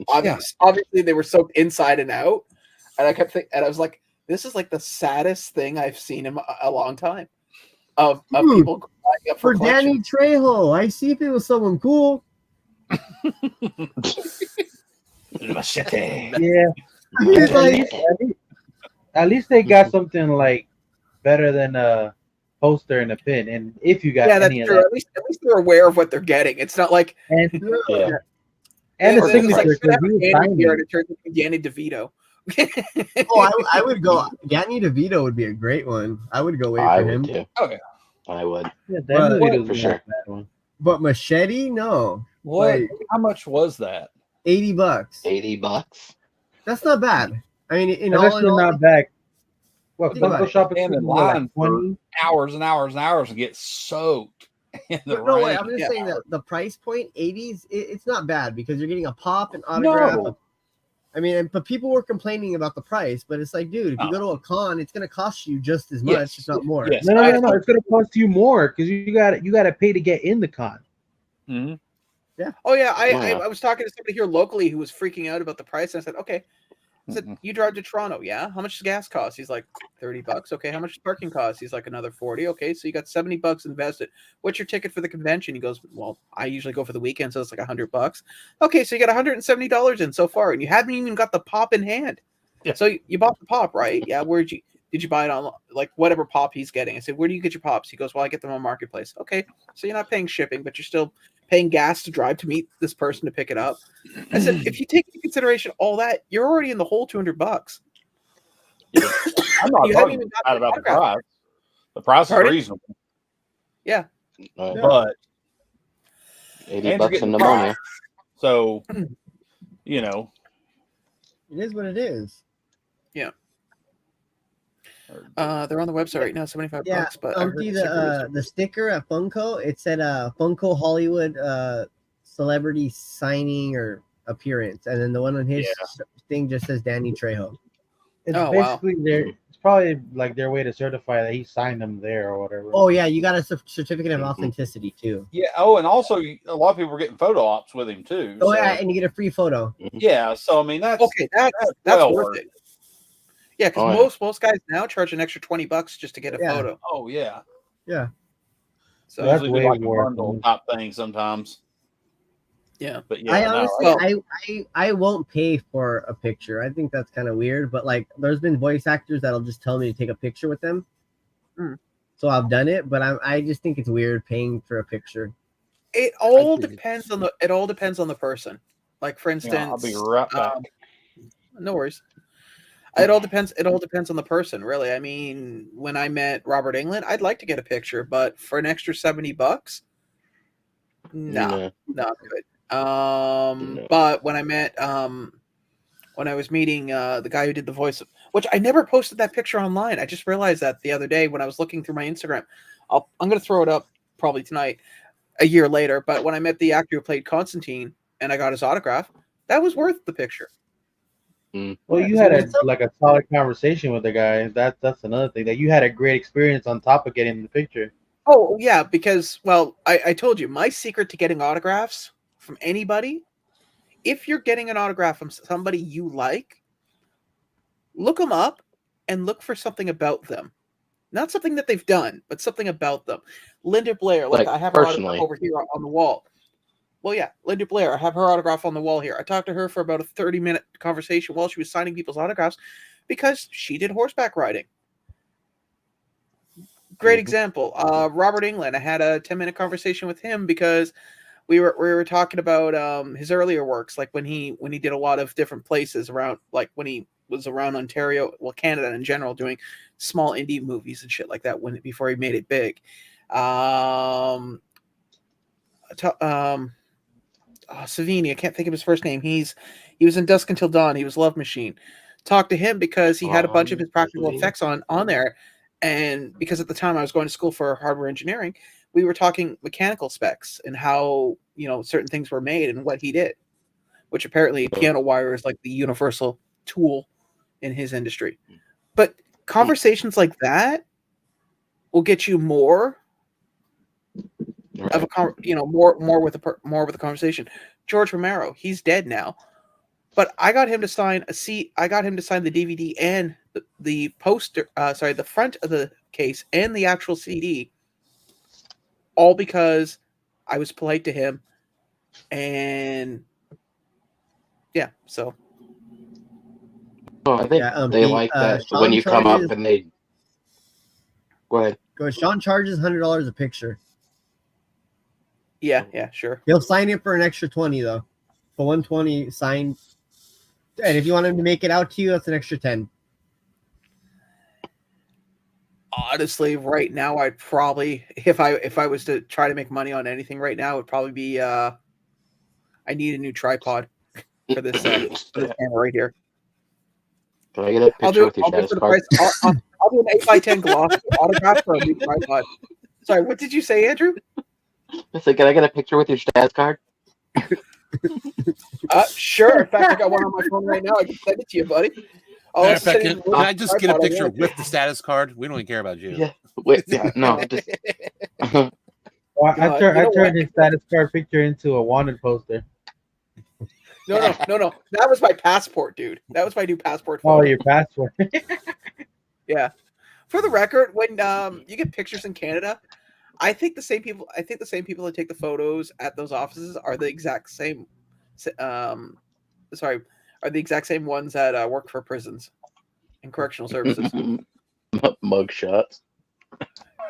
obviously they were soaked inside and out. And I kept thinking, and I was like, this is like the saddest thing I've seen in a long time of people crying up for Danny Trejo. I see if it was someone cool. Yeah. At least they got something like better than a poster and a pin. And if you got that's true. At least they're aware of what they're getting. It's not like and yeah. And the signature because here to turn into Danny DeVito. I would go. Danny DeVito would be a great one. I would go wait for him. Too. Oh yeah, I would. Yeah, Danny DeVito's for sure. But Machete, no. What? How much was that? $80. $80. That's not bad. I mean, that's not bad. What Funko Shop is in line for hours and hours and hours and get soaked in the rain. No, I'm just saying that the price point, 80s, it's not bad because you're getting a pop and autograph. No. I mean, but people were complaining about the price, but it's like, dude, if you go to a con, it's going to cost you just as much, if not more. Yes. No, it's going to cost you more because you got to pay to get in the con. Mm-hmm. Yeah. Oh yeah, I was talking to somebody here locally who was freaking out about the price, and I said, okay. I said, you drive to Toronto, yeah? How much does gas cost? He's like, $30. Okay, how much does parking cost? He's like, another $40. Okay, so you got $70 invested. What's your ticket for the convention? He goes, well, I usually go for the weekend, so it's like $100. Okay, so you got $170 in so far, and you haven't even got the pop in hand. Yeah. So you bought the pop, right? Yeah. Did you buy it on like whatever pop he's getting? I said, where do you get your pops? He goes, well, I get them on Marketplace. Okay, so you're not paying shipping, but you're still paying gas to drive to meet this person to pick it up. I said, if you take into consideration all that, you're already in the whole $200. Yeah. I'm not talking about the price. The price is reasonable. Yeah. But $80 in pneumonia. So, you know. It is what it is. Yeah. They're on the website right now, $75. But the sticker at Funko, it said Funko Hollywood celebrity signing or appearance, and then the one on his thing just says Danny Trejo. It's basically it's probably like their way to certify that he signed them there or whatever. Oh yeah, you got a certificate of authenticity too. Yeah. Oh, and also a lot of people were getting photo ops with him too. Oh yeah, and you get a free photo. Yeah. So I mean that's okay. That's worth it. Yeah, because most guys now charge an extra $20 just to get a photo. Oh yeah, yeah. So that's way like more bundle top thing sometimes. Yeah, but yeah, I honestly, I won't pay for a picture. I think that's kind of weird. But like, there's been voice actors that'll just tell me to take a picture with them. So I've done it, but I just think it's weird paying for a picture. It all depends on the person. Like for instance, I'll be right back. No worries. It all depends. It all depends on the person, really. I mean, when I met Robert Englund, I'd like to get a picture, but for an extra $70, no, not good. No. But when I met, when I was meeting the guy who did the voice of, which I never posted that picture online. I just realized that the other day when I was looking through my Instagram. I'm going to throw it up probably tonight, a year later. But when I met the actor who played Constantine and I got his autograph, that was worth the picture. Well, you had a solid conversation with the guy. That's another thing. That you had a great experience on top of getting the picture. Oh yeah, because I told you my secret to getting autographs from anybody. If you're getting an autograph from somebody you like, look them up and look for something about them. Not something that they've done, but something about them. Linda Blair, like I have her autograph over here on the wall. Well, yeah, Linda Blair, I have her autograph on the wall here. I talked to her for about a 30-minute conversation while she was signing people's autographs because she did horseback riding. Great example. Robert Englund, I had a 10-minute conversation with him because we were talking about his earlier works, like when he did a lot of different places around, like when he was around Ontario, well, Canada in general, doing small indie movies and shit like that before he made it big. Savini, I can't think of his first name. He was in Dusk Until Dawn. He was Love Machine. Talked to him because he had a bunch of his practical effects on there, and because at the time I was going to school for hardware engineering, we were talking mechanical specs and how certain things were made and what he did, which apparently piano wire is like the universal tool in his industry. But conversations like that will get you more of a more with a conversation. George Romero, he's dead now, but I got him to sign I got him to sign the DVD and the poster. The front of the case and the actual CD, all because I was polite to him, and yeah. So, well, I think they like that when you come up and they go ahead. Sean charges $100 a picture. Yeah, sure. He'll sign it for an extra $20 though. For 120 signed, and if you want him to make it out to you, that's an extra 10. Honestly, right now, I'd probably, if I was to try to make money on anything right now, it would probably be I need a new tripod for this camera right here. Can I get a picture with your status card? I'll do an 8x10 gloss autograph for a new tripod. Sorry, what did you say, Andrew? I said, can I get a picture with your status card? Sure. In fact, I got one on my phone right now. I can send it to you, buddy. Can I just get a picture with the status card? We don't even care about you. Yeah. Wait. Yeah. No. Just... Well, I turned his status card picture into a wanted poster. No. That was my passport, dude. That was my new passport photo. Oh, your passport. Yeah. For the record, when you get pictures in Canada, I think the same people that take the photos at those offices are the exact same. Are the exact same ones that work for prisons and correctional services. Mug shots.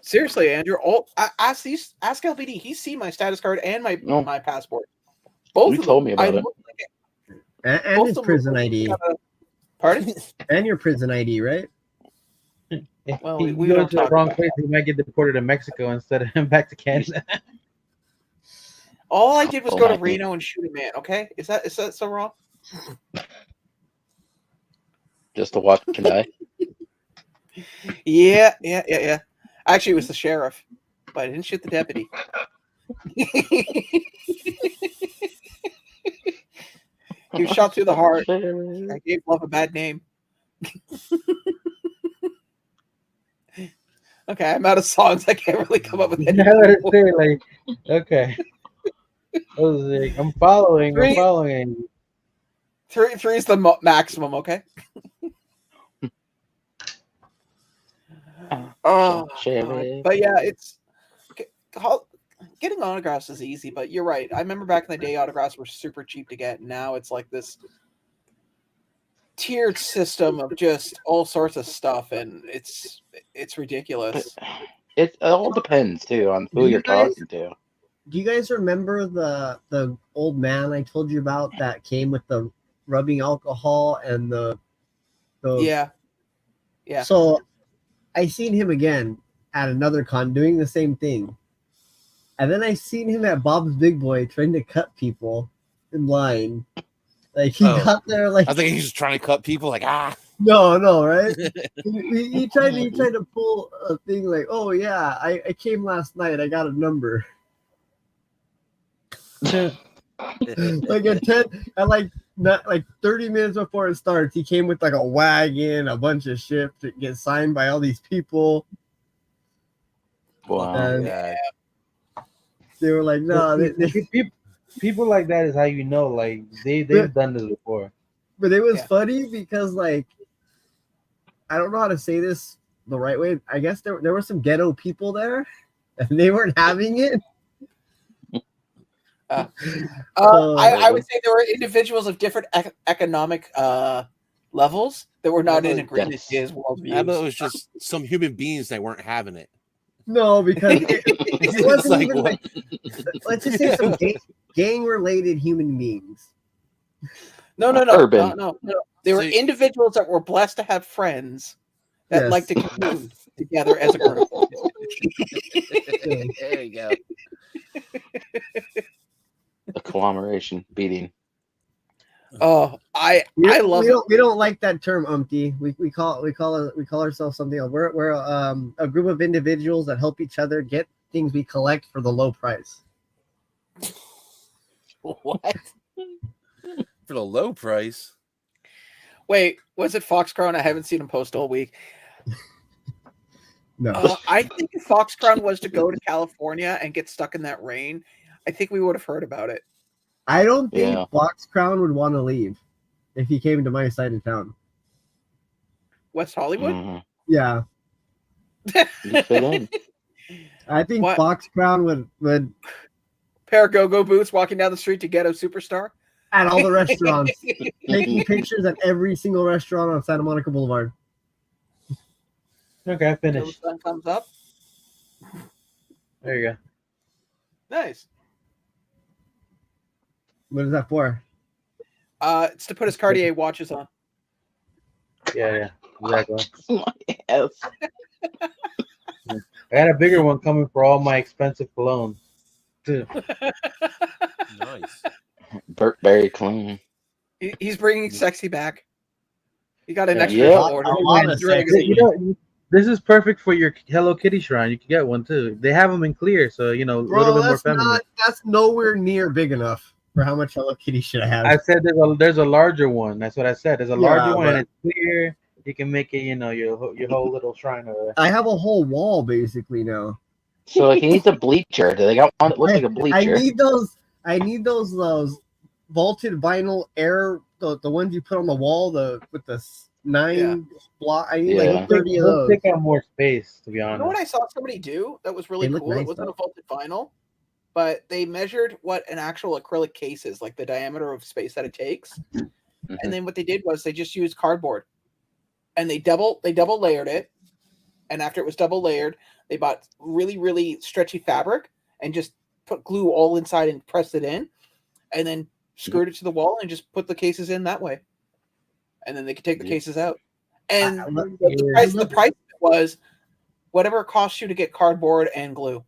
Seriously, Andrew. Ask LBD. He's seen my status card and my passport. Both. You told me about it. And his prison ID. Pardon? And your prison ID, right? Well, we go to the wrong place. We might get deported to Mexico instead of back to Canada. All I did was go to Reno and shoot a man. Okay, is that so wrong? Just to watch him die. Yeah. Actually, it was the sheriff, but I didn't shoot the deputy. He was shot through the heart. I gave love a bad name. Okay, I'm out of songs. I can't really come up with anything. Okay. I was like, I'm following. Three is the maximum. Okay. But yeah, it's getting autographs is easy. But you're right. I remember back in the day, autographs were super cheap to get. Now it's like this tiered system of just all sorts of stuff, and it's ridiculous. It all depends too on who you're talking to. Do you guys remember the old man I told you about that came with the rubbing alcohol and the Yeah. So I seen him again at another con doing the same thing. And then I seen him at Bob's Big Boy trying to cut people in line. Like he got there like I think he's just trying to cut people like No, right? he tried to pull a thing like, oh yeah, I came last night, I got a number. Like at 30 minutes before it starts, he came with like a wagon, a bunch of shit to get signed by all these people. Wow. And they were like, no, people like that is how you know, like they've done this before. But it was funny because like I don't know how to say this the right way. I guess there were some ghetto people there, and they weren't having it. I would say there were individuals of different economic levels that were not in agreement with his worldview. How about it was just some human beings that weren't having it? No, because it wasn't like, even like, let's just say some gang-related human beings. No. They were individuals that were blessed to have friends that like to commune together as a group. There you go. A conglomeration beating. Oh, I love it. We don't like that term, Umpty. We call ourselves something else. We're a group of individuals that help each other get things we collect for the low price. What? For the low price? Wait, was it Foxcrown? I haven't seen him post all week. No. I think if Foxcrown was to go to California and get stuck in that rain, I think we would have heard about it. I don't think Foxcrown would want to leave if he came to my side of town. West Hollywood? Mm-hmm. Yeah. You fit in. I think Foxcrown would pair of go-go boots walking down the street to Ghetto Superstar at all the restaurants, taking pictures at every single restaurant on Santa Monica Boulevard. Okay, I finished. The sun comes up. There you go. Nice. What is that for? It's to put his Cartier watches on. Yeah, exactly. Yes. I got a bigger one coming for all my expensive colognes too. Nice. Burberry cologne. He's bringing sexy back. You got an extra order. This is perfect for your Hello Kitty shrine. You can get one too. They have them in clear, so a little bit more feminine. That's nowhere near big enough for how much Hello Kitty should I have. I said there's a larger one. That's what I said. There's a larger one and it's clear. You can make it, your whole little shrine over there. I have a whole wall basically now. So he needs a bleacher. Do they got one that looks like a bleacher? I need those vaulted vinyl air, the ones you put on the wall, with the 9 block. I need like 30 of those. Take up more space, to be honest. You know what I saw somebody do that was really cool? It wasn't a vaulted vinyl, but they measured what an actual acrylic case is, like the diameter of space that it takes. Mm-hmm. And then what they did was they just used cardboard, and they double layered it. And after it was double layered, they bought really, really stretchy fabric and just put glue all inside and pressed it in, and then screwed it to the wall and just put the cases in that way. And then they could take the cases out. And the price was whatever it costs you to get cardboard and glue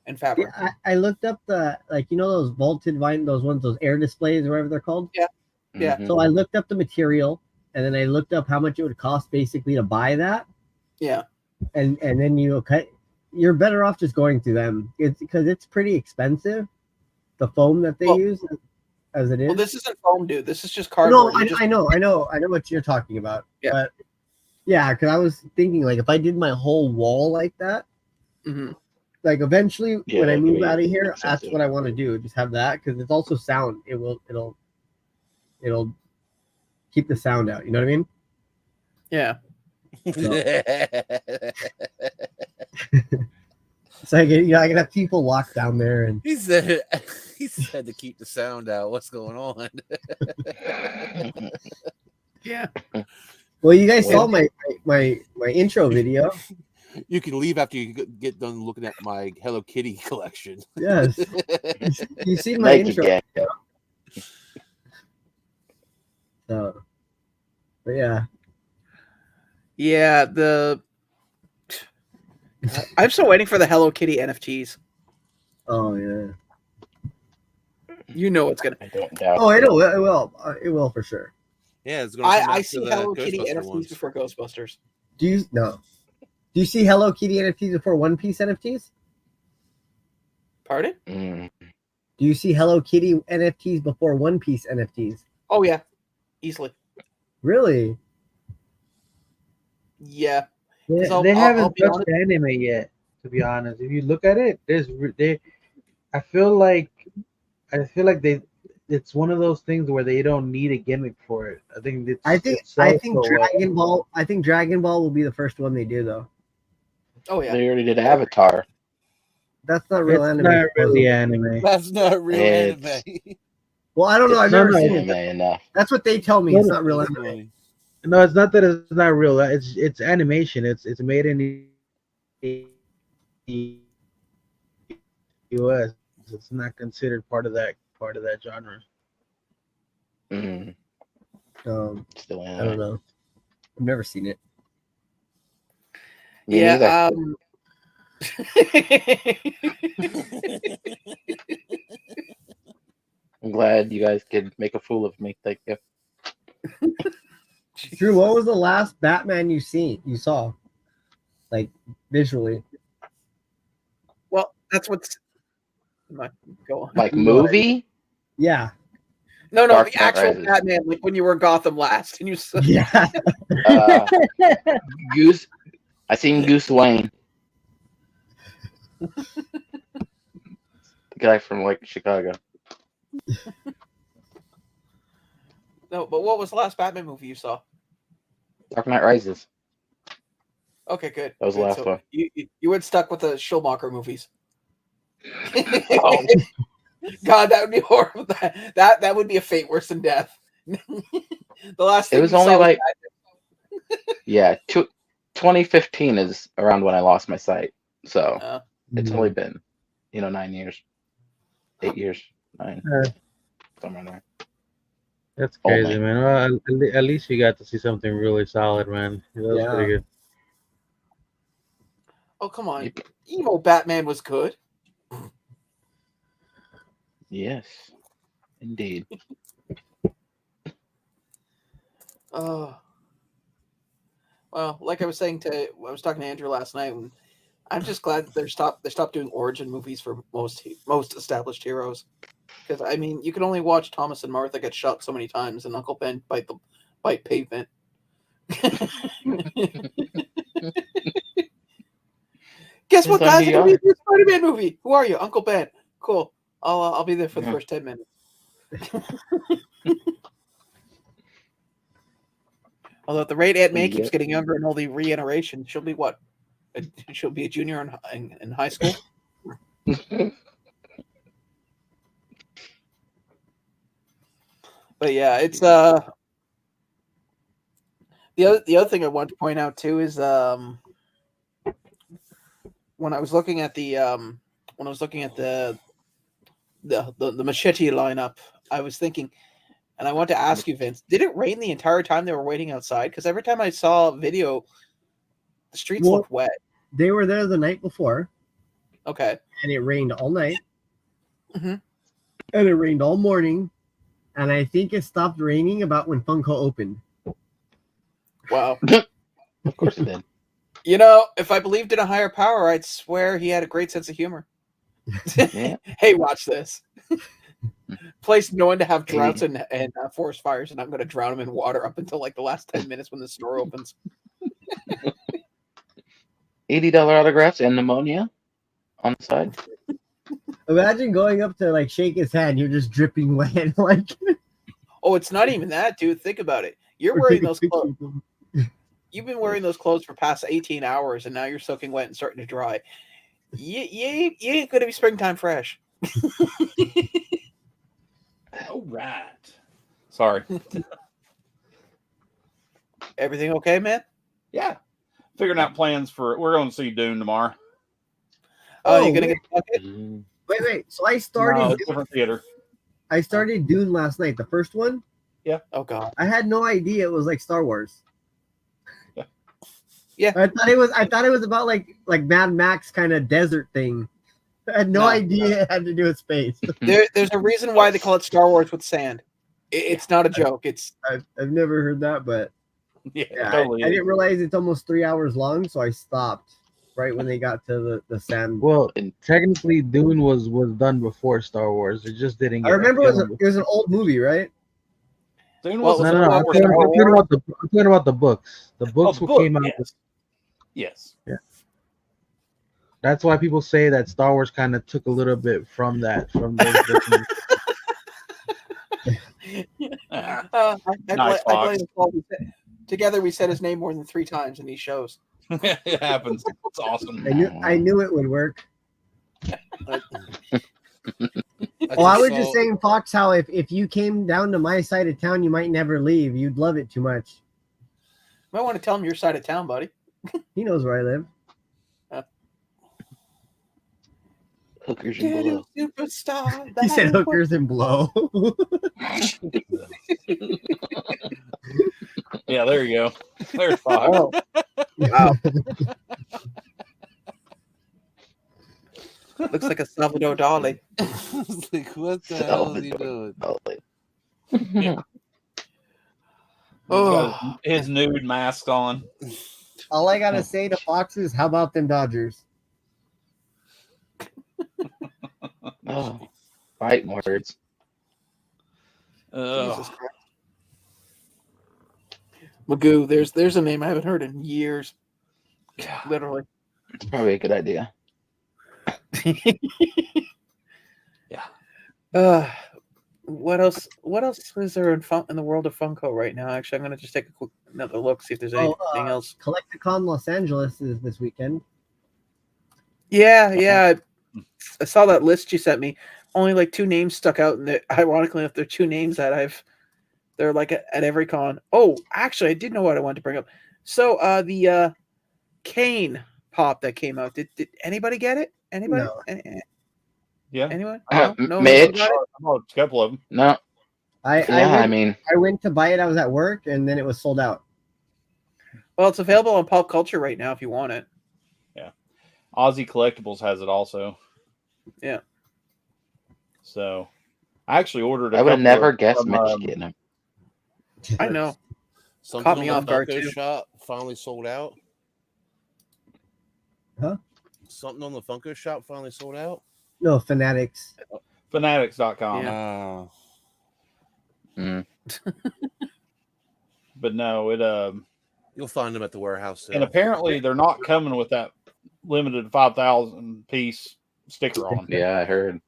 and fabric. Yeah, I looked up those vaulted vinyl, those air displays or whatever they're called. Yeah. Yeah. Mm-hmm. So I looked up the material, and then I looked up how much it would cost basically to buy that. Yeah. And then you're better off just going to them. It's because it's pretty expensive, the foam that they use as it is. Well, this isn't foam, dude. This is just cardboard. No, I know what you're talking about. Yeah. But yeah, because I was thinking like if I did my whole wall like that, like eventually when I move out of here, that's what I want to do. Just have that because it's also sound. It'll keep the sound out. You know what I mean? Yeah. So I can have people locked down there, and he said to keep the sound out. What's going on? Yeah. Well, you guys saw my intro video. You can leave after you get done looking at my Hello Kitty collection. Yes. You see my intro video. So, but yeah. Yeah, I'm still waiting for the Hello Kitty NFTs. Oh yeah. You know it's gonna. I don't doubt. Oh, I know it will. It will for sure. Yeah, it's going to come I after see the Hello Kitty Ghostbuster NFTs ones. before Ghostbusters. Do you see Hello Kitty NFTs before One Piece NFTs? Pardon? Do you see Hello Kitty NFTs before One Piece NFTs? Oh yeah, easily. Really? Yeah. They haven't touched the anime yet. To be honest, if you look at it, I feel like it's one of those things where they don't need a gimmick for it. I think Dragon Ball. I think Dragon Ball will be the first one they do though. Oh yeah. They already did Avatar. That's not real anime. Not really anime. That's not real anime. Well, I don't know. I've never seen anime enough. That's what they tell me. It's not real anime. Funny. No, it's not that it's not real. It's animation. It's made in the US. It's not considered part of that genre. Still I don't know. I've never seen it. Me Yeah. I'm glad you guys could make a fool of me. Thank you. Drew, what was the last Batman you saw? Like visually. Well, that's what's go on. Like movie? Yeah. No, Dark the Knight actual Rises. Batman, like when you were in Gotham last, and you saw. Yeah. Goose. I seen Goose Wayne. The guy from like Chicago. No, but what was the last Batman movie you saw? Dark Knight Rises. Okay, good. That was the last one. You went stuck with the Schumacher movies. Oh. God, that would be horrible. That would be a fate worse than death. The last thing It was only like yeah, 2015 is around when I lost my sight. So it's only been 9 years, 8 years, 9, somewhere there. That's crazy, man. Well, at least you got to see something really solid, man. That was pretty good. Oh come on, Emo Batman was good. Yes, indeed. Well, like I was talking to Andrew last night, and I'm just glad that they stopped doing origin movies for most established heroes. Because I mean, you can only watch Thomas and Martha get shot so many times, and Uncle Ben bite pavement. Guess what, guys? It's gonna be a new Spider-Man movie. Who are you, Uncle Ben? Cool. I'll be there for the first 10 minutes. Although at the rate Aunt May keeps getting younger and all the reiteration, she'll be what? She'll be a junior in high school. But yeah, it's the other thing I want to point out too is when I was looking at the machete lineup, I was thinking, and I want to ask you, Vince, did it rain the entire time they were waiting outside? Because every time I saw a video, the streets looked wet. They were there the night before. Okay. And it rained all night. Mm-hmm. And it rained all morning. And I think it stopped raining about when Funko opened. Wow. Of course it did. If I believed in a higher power, I'd swear he had a great sense of humor. Yeah. Hey, watch this. Place known to have droughts and forest fires, and I'm going to drown him in water up until like the last 10 minutes when the store opens. $80 autographs and pneumonia on the side. Imagine going up to like shake his hand, you're just dripping wet. Like, oh, it's not even that, dude. Think about it. You're wearing those clothes. You've been wearing those clothes for past 18 hours, and now you're soaking wet and starting to dry. You ain't gonna be springtime fresh. All right. Sorry. Everything okay, man? Yeah. Figuring out plans for. We're going to see Dune tomorrow. Oh, you're gonna get the bucket? Wait. So I started different theater. I started Dune last night, the first one. Yeah. Oh god. I had no idea it was like Star Wars. Yeah. Yeah. I thought it was about like Mad Max kind of desert thing. I had no idea it had to do with space. There's a reason why they call it Star Wars with sand. It's not a joke. I've never heard that, but yeah totally I didn't realize it's almost 3 hours long, so I stopped right when they got to the sand. Well, technically, Dune was done before Star Wars. It just didn't. I remember it was an old movie, right? Dune Well, was No. I'm talking about the books. The books came out. Yes. Yeah. That's why people say that Star Wars kind of took a little bit from that, from those books. Together we said his name more than 3 times in these shows. It happens. It's awesome. I knew it would work. Well, I was just saying, Fox, how if you came down to my side of town, you might never leave. You'd love it too much. You might want to tell him your side of town, buddy. He knows where I live. Hookers and blow. Superstar. He said hookers and blow. Yeah, there you go. There's Fox. Oh. Wow. Looks like a Salvador Dali. Like, what the hell is he doing? Yeah. Oh, His nude mask on. All I gotta say to Fox is, how about them Dodgers? Oh, fighting words. Jesus Christ. Magoo, there's a name I haven't heard in years. Literally. It's probably a good idea. Yeah. What else is there in the world of Funko right now? Actually, I'm gonna just take another look, see if there's anything else. Collecticon Los Angeles is this weekend. Yeah. I saw that list you sent me. Only like 2 names stuck out, and ironically, if they're 2 names that they're like at every con. Oh, actually, I did know what I wanted to bring up. So the Kane pop that came out. Did anybody get it? Anybody? No. Yeah. Anyone? No, Mitch. Got it? A couple of them. No. I went to buy it. I was at work, and then it was sold out. Well, it's available on Pop Culture right now if you want it. Yeah. Aussie Collectibles has it also. Yeah. So, I actually ordered. I would have never guessed Mitch getting them. I know. Something Caught me on off the guard Funko too. shop finally sold out. Huh? Something on the Funko shop finally sold out. No, Fanatics. Fanatics.com. Yeah. But no, it You'll find them at the warehouse sale. and apparently they're not coming with that limited 5,000 piece sticker on them. Yeah, I heard.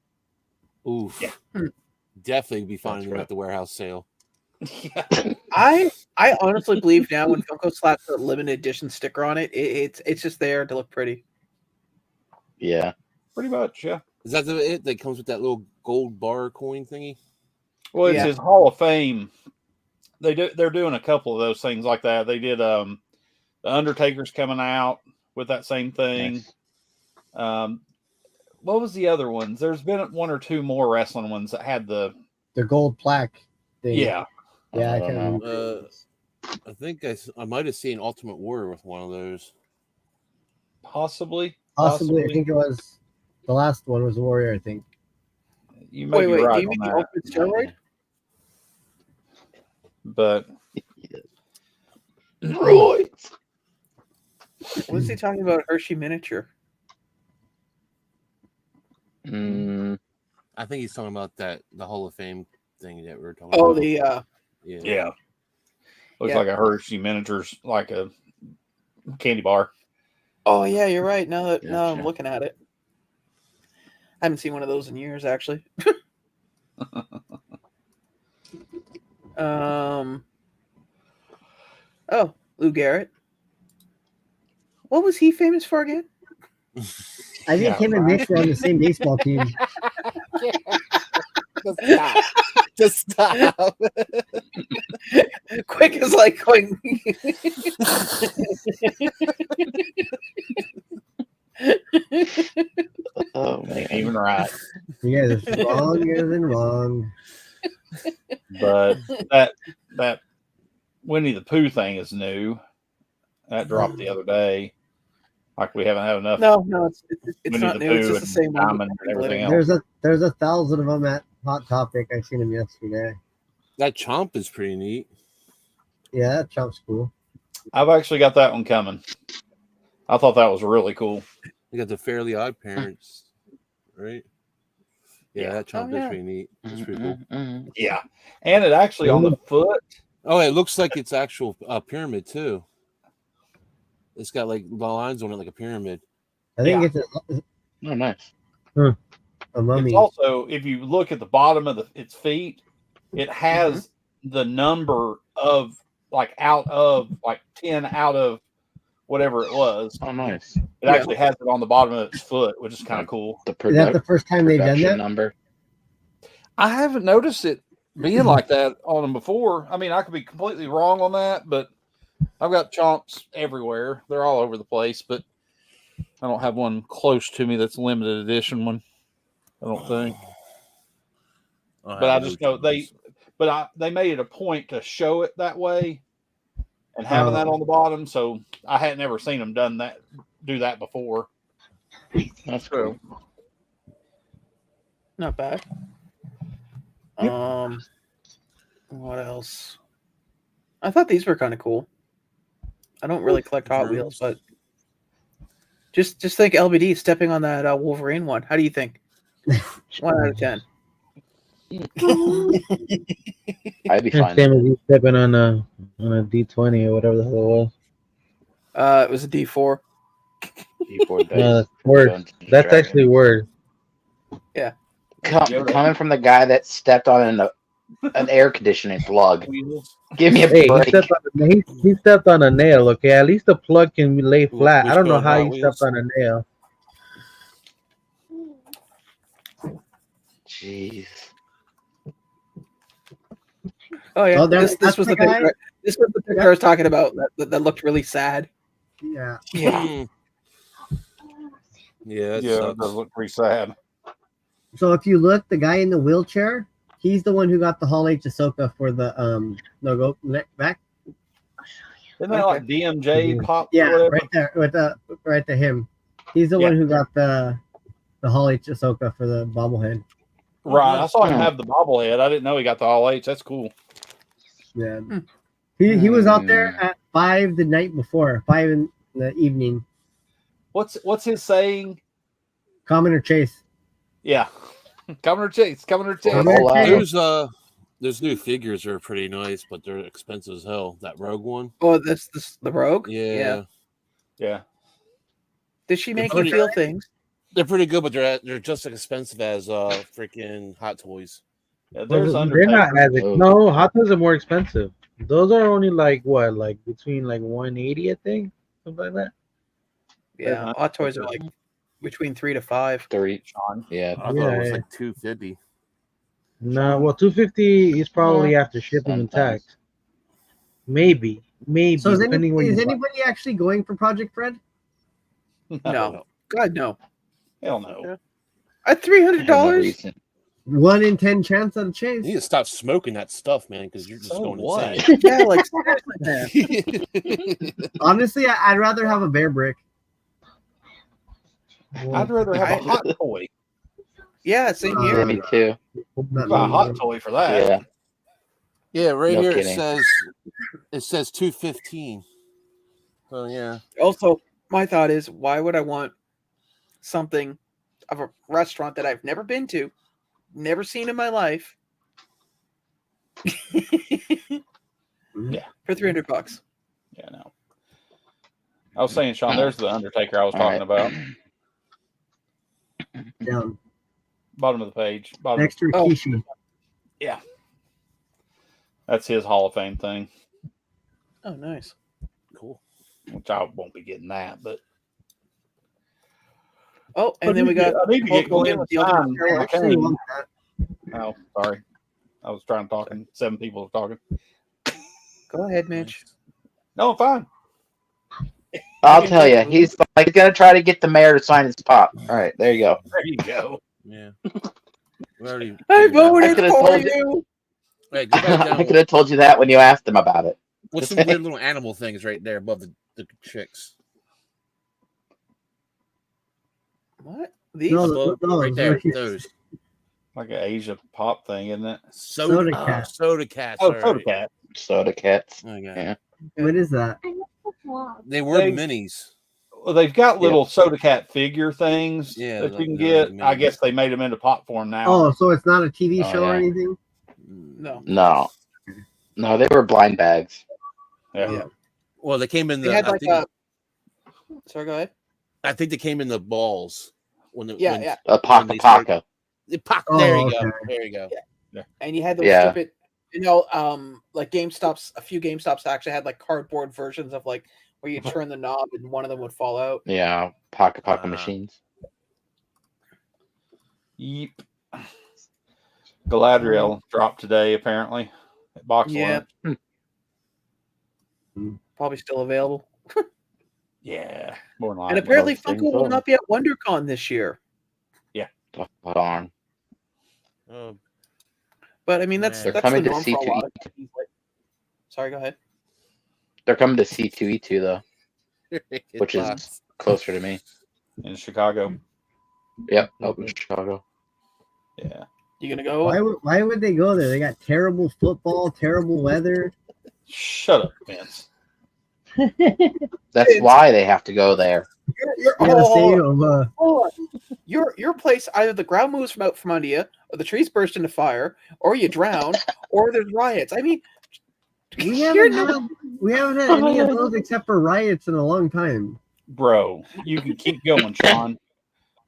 Oof. Yeah. Definitely be finding them right. at the warehouse sale. Yeah. I honestly believe now when Funko slaps a limited edition sticker on it, it's just there to look pretty. Yeah. Pretty much, yeah. Is that it that comes with that little gold bar coin thingy? Well, it's Yeah. his Hall of Fame. They're doing a couple of those things like that. They did the Undertaker's coming out with that same thing. Nice. What was the other ones? There's been 1 or 2 more wrestling ones that had the gold plaque thing. yeah. Yeah, I don't can't know. remember. I think I might have seen Ultimate Warrior with one of those. Possibly. I think it was the last one was Warrior, I think. You may be Wait, right do you on mean the that. Ultimate Steroid? But Roids. What is he talking about? Hershey miniature. I think he's talking about the Hall of Fame thing that we were talking Oh, about. yeah. Looks Yeah. like a Hershey miniatures, like a candy bar. Oh yeah, you're right. Now I'm Gotcha. looking at it. I haven't seen one of those in years, actually. Oh, Lou Garrett. What was he famous for again? I think him and Mitch were on the same baseball team. Just stop. Quick is like going. Oh man. Ain't even right. You guys are stronger than wrong. But that Winnie the Pooh thing is new. That dropped the other day. Like we haven't had enough. No, it's not new. It's just the same one. Diamond and everything else. There's 1,000 of them at Hot Topic. I seen them yesterday. That chomp is pretty neat. Yeah, that chomp's cool. I've actually got that one coming. I thought that was really cool. You got the Fairly Odd Parents, right? Yeah, that chomp is pretty neat. It's pretty cool. Yeah, and it actually on the foot. Oh, it looks like it's actual pyramid too. It's got like the lines on it like a pyramid. I think it's oh nice. A mummy. It's also, if you look at the bottom of its feet, it has the number of like 10 out of whatever it was. Oh nice. It actually has it on the bottom of its foot, which is kind of cool. Is that the first time they've done that? Number. I haven't noticed it being like that on them before. I mean, I could be completely wrong on that, but I've got chomps everywhere. They're all over the place, but I don't have one close to me that's a limited edition one. I don't think. But I just know they made it a point to show it that way and having that on the bottom. So I had never seen them do that before. That's cool. Not bad. Yep. What else? I thought these were kind of cool. I don't really collect Hot Wheels, but just think LBD stepping on that Wolverine one. How do you think? 1 out of 10. I'd be fine. Same as you stepping on a D20 or whatever the hell it was. It was a D4. D4 that's word. That's actually word. Yeah. Coming from the guy that stepped on an air conditioning plug. Give me a break. He stepped on a nail, okay? At least the plug can lay flat. I don't know how he stepped on a nail. Jeez. Oh yeah, this was the guy? picture. This was the picture I was talking about that looked really sad. Yeah. Yeah. It does look pretty sad. So if you look, the guy in the wheelchair, he's the one who got the Hall H Ahsoka for the no go back. Isn't that like DMJ pop? Yeah, whatever? right there with right to him. He's the one who got the Hall H Ahsoka for the bobblehead. Right. I saw him have the bobblehead. I didn't know he got the Hall H. That's cool. Yeah. He was out there at 5 the night before, 5 in the evening. What's his saying? Commoner Chase. Yeah. Commoner Chase. Those new figures are pretty nice, but they're expensive as hell. That Rogue one. Oh, this the Rogue? Yeah. Did she make you feel things? They're pretty good, but they're just as expensive as freaking Hot Toys. Yeah, they're not as no. Hot Toys are more expensive. Those are only like between like 180, I think, something like that. Yeah, Hot Toys are like between 3 to 5. 3, Sean. Yeah, I thought it was like 250. No, well, 250 is probably after shipping and tax. Maybe. So is anybody actually going for Project Fred? No. God no. Hell no. Yeah. At $300. 1 in 10 chance of a chase. You need to stop smoking that stuff, man, because you're just going insane. Yeah, like seriously, man. Honestly, I'd rather have a bear brick. I'd rather have a hot toy. Yeah, same here. Yeah, me too. A hot toy for that. Yeah. Yeah, right No here kidding. it says 215. So yeah. Also, my thought is, why would I want something of a restaurant that I've never been to, never seen in my life, for $300? Yeah, no. I was saying, Sean, there's the Undertaker I was talking about. Down. Bottom of the page. Next to Rikishi. Yeah. That's his Hall of Fame thing. Oh, nice. Cool. Which I won't be getting that, but. Oh, and then we got. I need to get going with the Oh, sorry. I was trying to talk, and 7 people were talking. Go ahead, Mitch. No, fine. I'll tell you, he's gonna try to get the mayor to sign his pop. All right, there you go. There you go. Yeah. I voted for you. Hey, go back down. I could have told you that when you asked him about it. What's some weird little animal things right there above the chicks? What? These? No, right there. Those. Like an Asia pop thing, isn't it? Soda cat. Soda cats. Oh, soda cat. Soda cats. Okay. Yeah. What is that? They were minis. Well, they've got little soda cat figure things Yeah, that you can they're get. like I minis. guess they made them into pop form now. Oh, so it's not a TV show or yeah. anything? No. No, they were blind bags. Yeah. Well, they came in They the. had like a. Sorry, go ahead. I think they came in the balls. When A Paca. There you go. There you go. Yeah. And you had those stupid, like GameStops. A few GameStops actually had like cardboard versions of like where you turn the knob and one of them would fall out. Yeah, Paca machines. Yep. Galadriel dropped today, apparently. At Box Yeah. Lunch. Probably still available. Yeah, more than likely. And apparently Funko will not be at WonderCon this year. Yeah. Darn. But I mean, that's coming the to norm for a lot of C2E2. Sorry, go ahead. They're coming to C2E2 though, which is closer to me. In Chicago. Yep, up in Chicago. Yeah. You gonna go? Why would they go there? They got terrible football, terrible weather. Shut up, Vince. That's why they have to go there. Your place, either the ground moves from out from under you, or the trees burst into fire, or you drown, or there's riots. I mean, we haven't had any of those except for riots in a long time. Bro, you can keep going, Sean.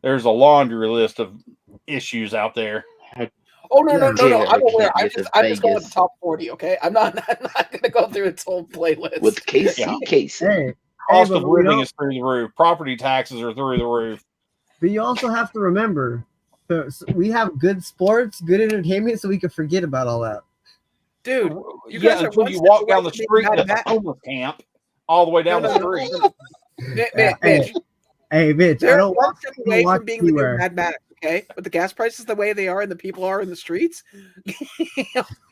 There's a laundry list of issues out there. Oh no! I'm aware. I'm just going with the top 40. Okay, I'm not going to go through its whole playlist. With Casey. Cost of living is through the roof. Property taxes are through the roof. But you also have to remember, so we have good sports, good entertainment, so we can forget about all that. Dude, you guys are until you walk down the street at the homeless camp, all the way down the street. Mitch. Hey, Mitch, they're one step away from being the new Mad Max, okay? But the gas prices the way they are and the people are in the streets,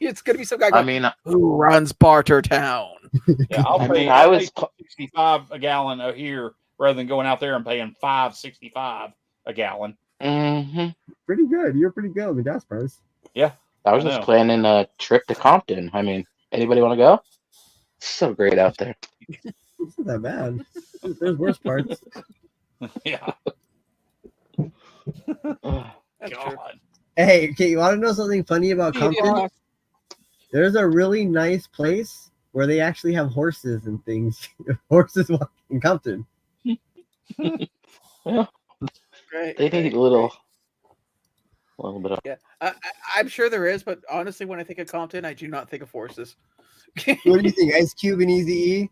it's going to be some guy going, who runs Bartertown? Yeah, I'll pay $65 a gallon here rather than going out there and paying $5.65 a gallon. Mm-hmm. Pretty good. You're pretty good on the gas price. Yeah. I was just planning a trip to Compton. I mean, anybody want to go? It's so great out there. It's not that bad. There's worse parts. Yeah. God. Hey, okay, you want to know something funny about Compton? Yeah. There's a really nice place where they actually have horses and things. Horses walking in Compton. Yeah. Great. They need a little bit of. Yeah, I'm sure there is, but honestly, when I think of Compton, I do not think of horses. What do you think? Ice Cube and Eazy-E?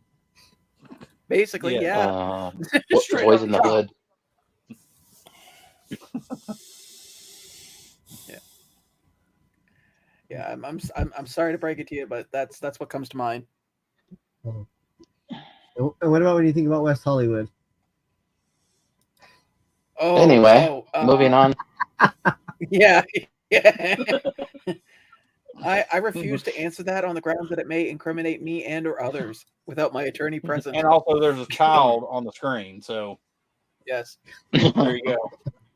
Basically, yeah. Boys in the Hood. Yeah. I'm sorry to break it to you, but that's what comes to mind. And what about when you think about West Hollywood? Oh, anyway, moving on. Yeah. I refuse to answer that on the grounds that it may incriminate me and or others without my attorney present. And also, there's a child on the screen, so yes, there you go.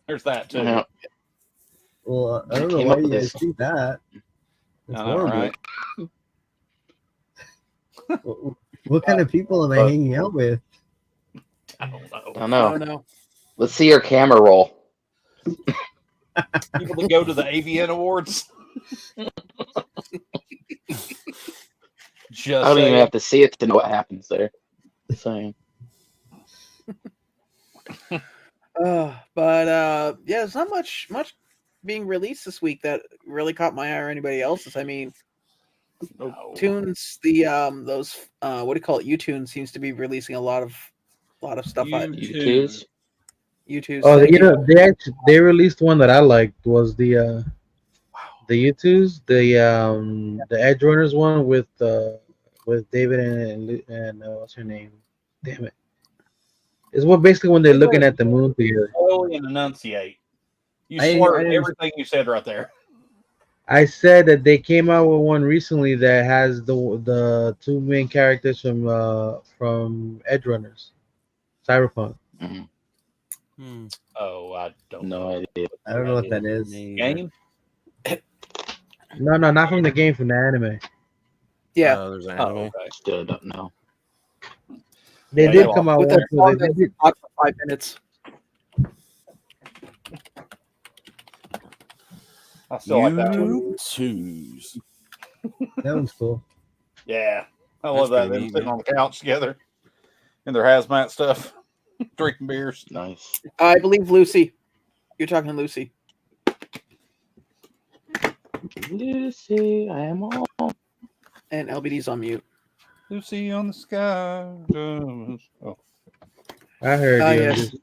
There's that too. Yeah. Well, I don't know why you guys think that. It's horrible. Right? What kind of people am I hanging out with? I don't know. No. Let's see your camera roll. People that go to the AVN Awards. I don't even have to see it to know what happens there. Just saying. But there's not much being released this week that really caught my eye or anybody else's. I mean, Tunes, those what do you call it? U-Tune seems to be releasing a lot of stuff. U-Tunes. U-Tunes. Oh, they released one that I liked was the U-Tunes, the Edge Runners one with David and what's her name? Damn it! It's basically when they're looking at the moon together. Slowly and enunciate. You slurred everything you said right there. I said that they came out with one recently that has the two main characters from Edge Runners, Cyberpunk. Mm-hmm. Oh, I don't No know. idea. I don't know what that is. Game? No, not from the game, from the anime. Yeah. There's an Oh, anime. okay. Still don't know. They Yeah, did they come out With one. that So song they that did. talked for 5 minutes. I still like that one. U2s. That one's cool. Yeah. I That's love that. pretty Them neat, sitting man. on the couch together in their hazmat stuff, drinking beers. Nice. I believe Lucy. You're talking Lucy. Lucy, I am all. And LBD's on mute. Lucy on the sky. Oh. I heard you. Yes.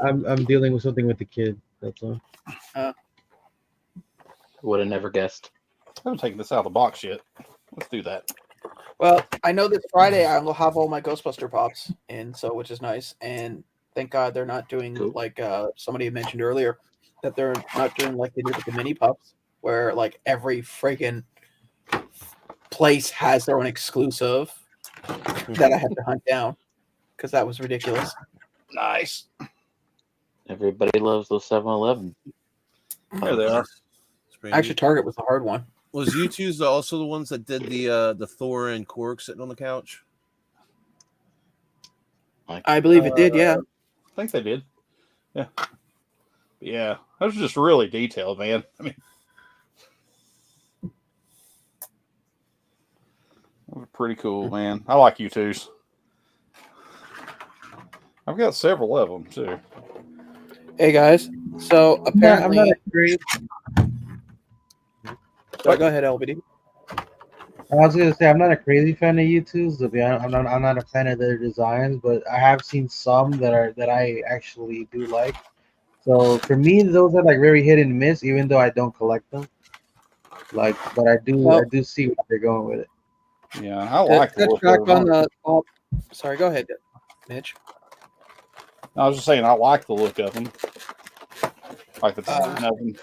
I'm dealing with something with the kid. That's all. Would have never guessed. I haven't taken this out of the box yet. Let's do that. Well, I know this Friday I will have all my Ghostbuster pops in, so which is nice. And thank God they're not doing like somebody mentioned earlier that they're not doing like they did with the mini pups, where like every freaking place has their own exclusive that I have to hunt down because that was ridiculous. Nice. Everybody loves those 7-Eleven. There they are. Actually, Target was the hard one. Was U2's also the ones that did the Thor and Korg sitting on the couch? I believe it did, yeah. I think they did. Yeah. Yeah. That was just really detailed, man. I mean, that was pretty cool, man. I like U2s. I've got several of them, too. Hey, guys. So, apparently... I'm not a crazy. Go ahead, LBD. I was gonna say I'm not a crazy fan of U2s. To be honest, I'm not a fan of their designs, but I have seen some that I actually do like. So for me, those are like very hit and miss, even though I don't collect them. Like, but I do see what they're going with it. Yeah, I like the look back of on them. Sorry, go ahead, Mitch. I was just saying, I like the look of them. Like the design of them.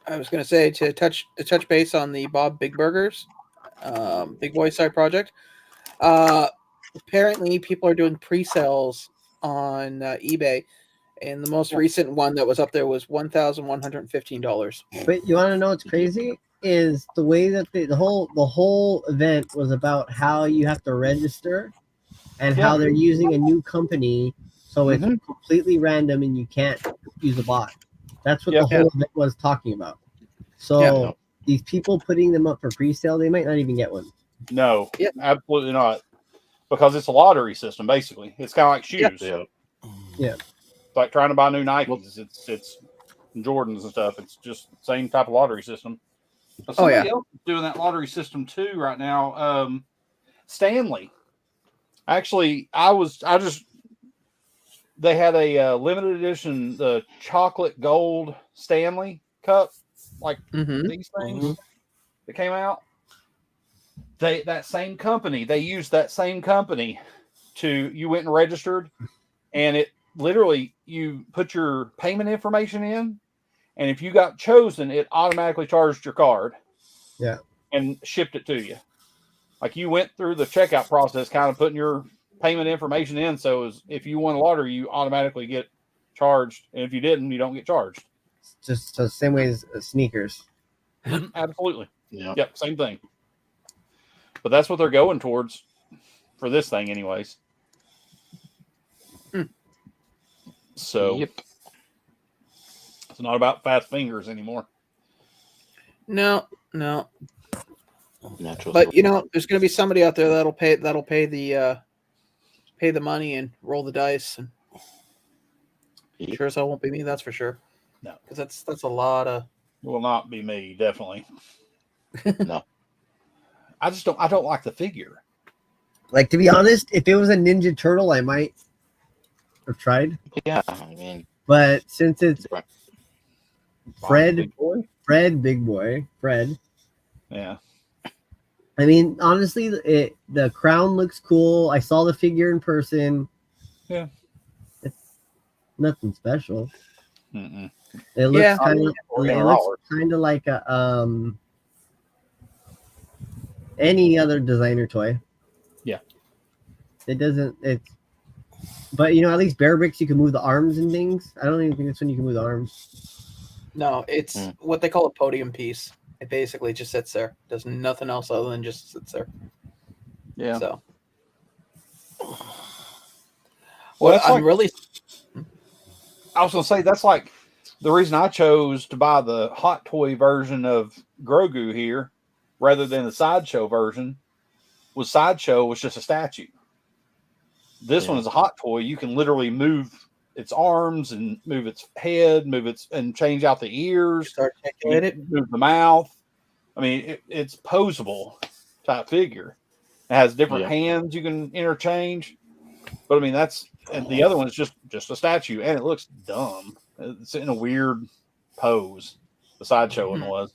I was going to say to touch base on the Bob Big Burgers, Big Boy side project. Apparently, people are doing pre-sales on eBay, and the most recent one that was up there was $1,115. But you want to know what's crazy is the way that the whole event was about how you have to register and how they're using a new company, so it's completely random and you can't use a bot. That's what the whole event was talking about. So these people putting them up for pre-sale, they might not even get one. No, absolutely not. Because it's a lottery system, basically. It's kind of like shoes. Yeah. It's like trying to buy new Nikes. It's Jordans and stuff. It's just the same type of lottery system. But somebody else is doing that lottery system too right now. Stanley. Actually, they had a limited edition, the chocolate gold Stanley cup, like these things that came out. That same company, they used that same company you went and registered, and it literally, you put your payment information in, and if you got chosen, it automatically charged your card. Yeah. And shipped it to you. Like you went through the checkout process, kind of putting your payment information in. So if you won the lottery, you automatically get charged. And if you didn't, you don't get charged. Just the same way as sneakers. Absolutely. Yeah. Yep. Same thing. But that's what they're going towards for this thing anyways. So it's not about fast fingers anymore. No. Natural. But you know, there's going to be somebody out there that'll pay the money and roll the dice, and sure as hell won't be me. That's for sure. No, because that's a lot of. It will not be me, definitely. No, I don't like the figure. Like, to be honest, if it was a Ninja Turtle, I might have tried. Yeah, I mean, but since it's Fred, Big Boy. Yeah. I mean, honestly, the crown looks cool. I saw the figure in person. Yeah. It's nothing special. It looks kind of like a any other designer toy. Yeah. It doesn't. But at least Bear Bricks you can move the arms and things. I don't even think this one you can move the arms. No, it's what they call a podium piece. It basically just sits there. Does nothing else other than just sits there. Yeah. So. Well, I'm like, really. I was gonna say that's like the reason I chose to buy the hot toy version of Grogu here, rather than the Sideshow version. Sideshow was just a statue. This one is a hot toy. You can literally move its arms and move its head, and change out the ears, articulate it, move the mouth. I mean, it's posable type figure. It has different hands you can interchange. But I mean, and the other one is just a statue, and it looks dumb. It's in a weird pose. The Sideshow one was.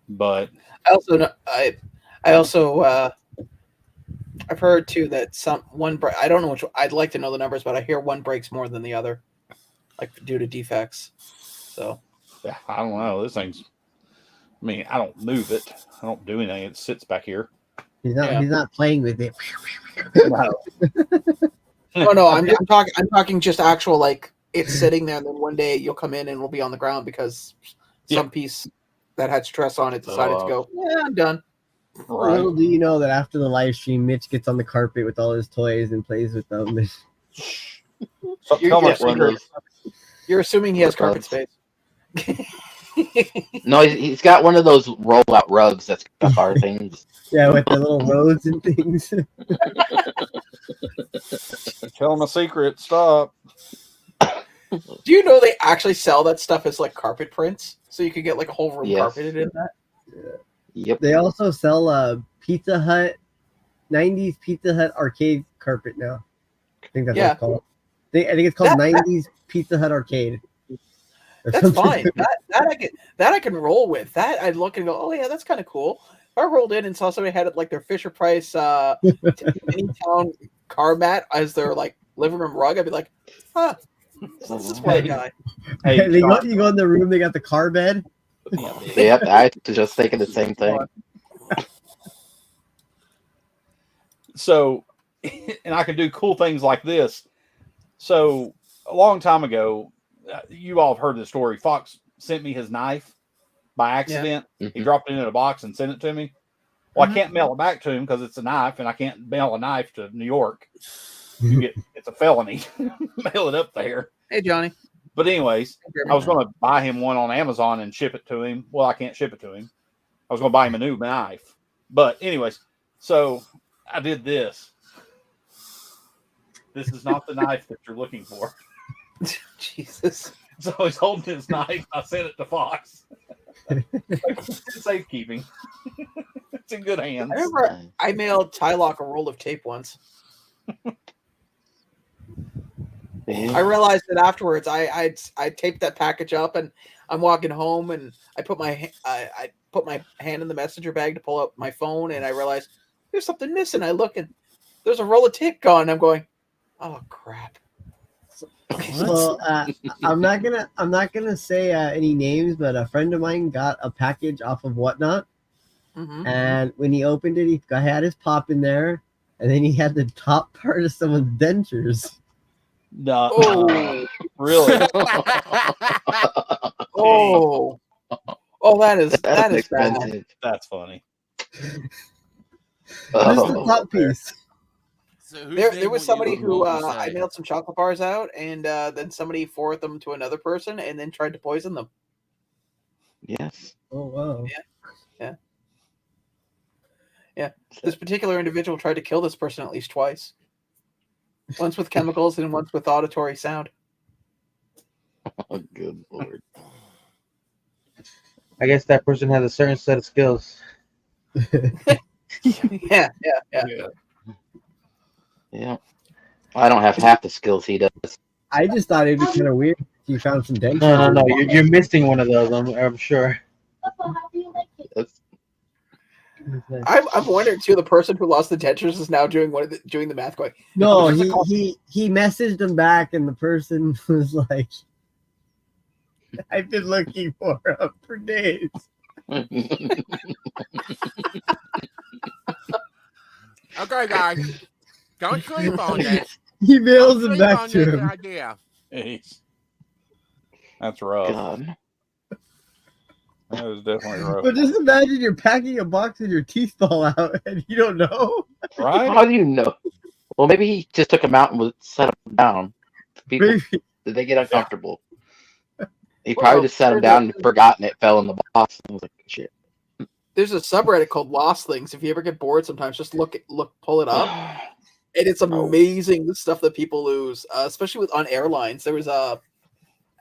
But I also I've heard too that I don't know which. I'd like to know the numbers, but I hear one breaks more than the other, like due to defects. So yeah, I don't know. This thing's. I mean, I don't move it. I don't do anything. It sits back here. He's not playing with it. No. I'm talking just actual, like, it's sitting there, and then one day you'll come in and it'll be on the ground because some piece that had stress on it decided to go. Yeah, I'm done. Right. Little do you know that after the live stream, Mitch gets on the carpet with all his toys and plays with them. You're assuming he has carpet space. No, he's got one of those roll-out rugs that's got our things. Yeah, with the little roads and things. Tell him a secret. Stop. Do you know they actually sell that stuff as like carpet prints? So you could get like a whole room carpeted in that? Yeah. Yep. They also sell Pizza Hut, 90s Pizza Hut arcade carpet now. I think that's what it's called. I think it's called 90s Pizza Hut arcade. That's fine. that I can roll with. That I'd look and go, oh yeah, that's kind of cool. If I rolled in and saw somebody had it like their Fisher Price Anytown car mat as their like living room rug, I'd be like, huh, this is my guy. Hey, you go in the room, they got the car bed. Yep, I was just thinking the same thing. So, and I can do cool things like this. So, a long time ago, you all have heard the story. Fox sent me his knife by accident. Yeah. He dropped it in a box and sent it to me. Well, I can't mail it back to him because it's a knife, and I can't mail a knife to New York. It's a felony. Mail it up there. Hey, Johnny. But anyways, I was going to buy him one on Amazon and ship it to him. Well, I can't ship it to him. I was going to buy him a new knife. But anyways, so I did this. This is not the knife that you're looking for. Jesus. So he's holding his knife. I sent it to Fox. It's safekeeping. It's in good hands. I remember I mailed Tylock a roll of tape once. I realized that afterwards. I taped that package up, and I'm walking home, and I put my hand in the messenger bag to pull up my phone, and I realized there's something missing. I look, and there's a roll of tape gone. I'm going, oh crap. Well, I'm not gonna say any names, but a friend of mine got a package off of Whatnot, and when he opened it, he had his pop in there, and then he had the top part of someone's dentures. No, really? Oh, that is expensive. bad. That's funny. Just the top piece. So there was somebody who I mailed some chocolate bars out, and then somebody forwarded them to another person, and then tried to poison them. Yes. Oh wow. Yeah. This particular individual tried to kill this person at least twice. Once with chemicals and once with auditory sound. Oh, good Lord. I guess that person has a certain set of skills. Yeah. Yeah. I don't have half the skills he does. I just thought it'd be kind of weird if you found some dentures. No. You're missing one of those, I'm sure. I'm wondering too. The person who lost the dentures is now doing the math going. No, he messaged him back, and the person was like, I've been looking for them for days. Okay, guys, don't sleep on this. Emails them back to him. Idea. That's rough. God. That was definitely rough. But just imagine you're packing a box and your teeth fall out and you don't know. Right? How do you know? Well, maybe he just took them out and set them down. People, Maybe. did they get uncomfortable? He probably just set them down and forgotten it fell in the box. I was like, shit. There's a subreddit called Lost Things. If you ever get bored, sometimes just pull it up, and it's amazing the stuff that people lose, especially on airlines. There was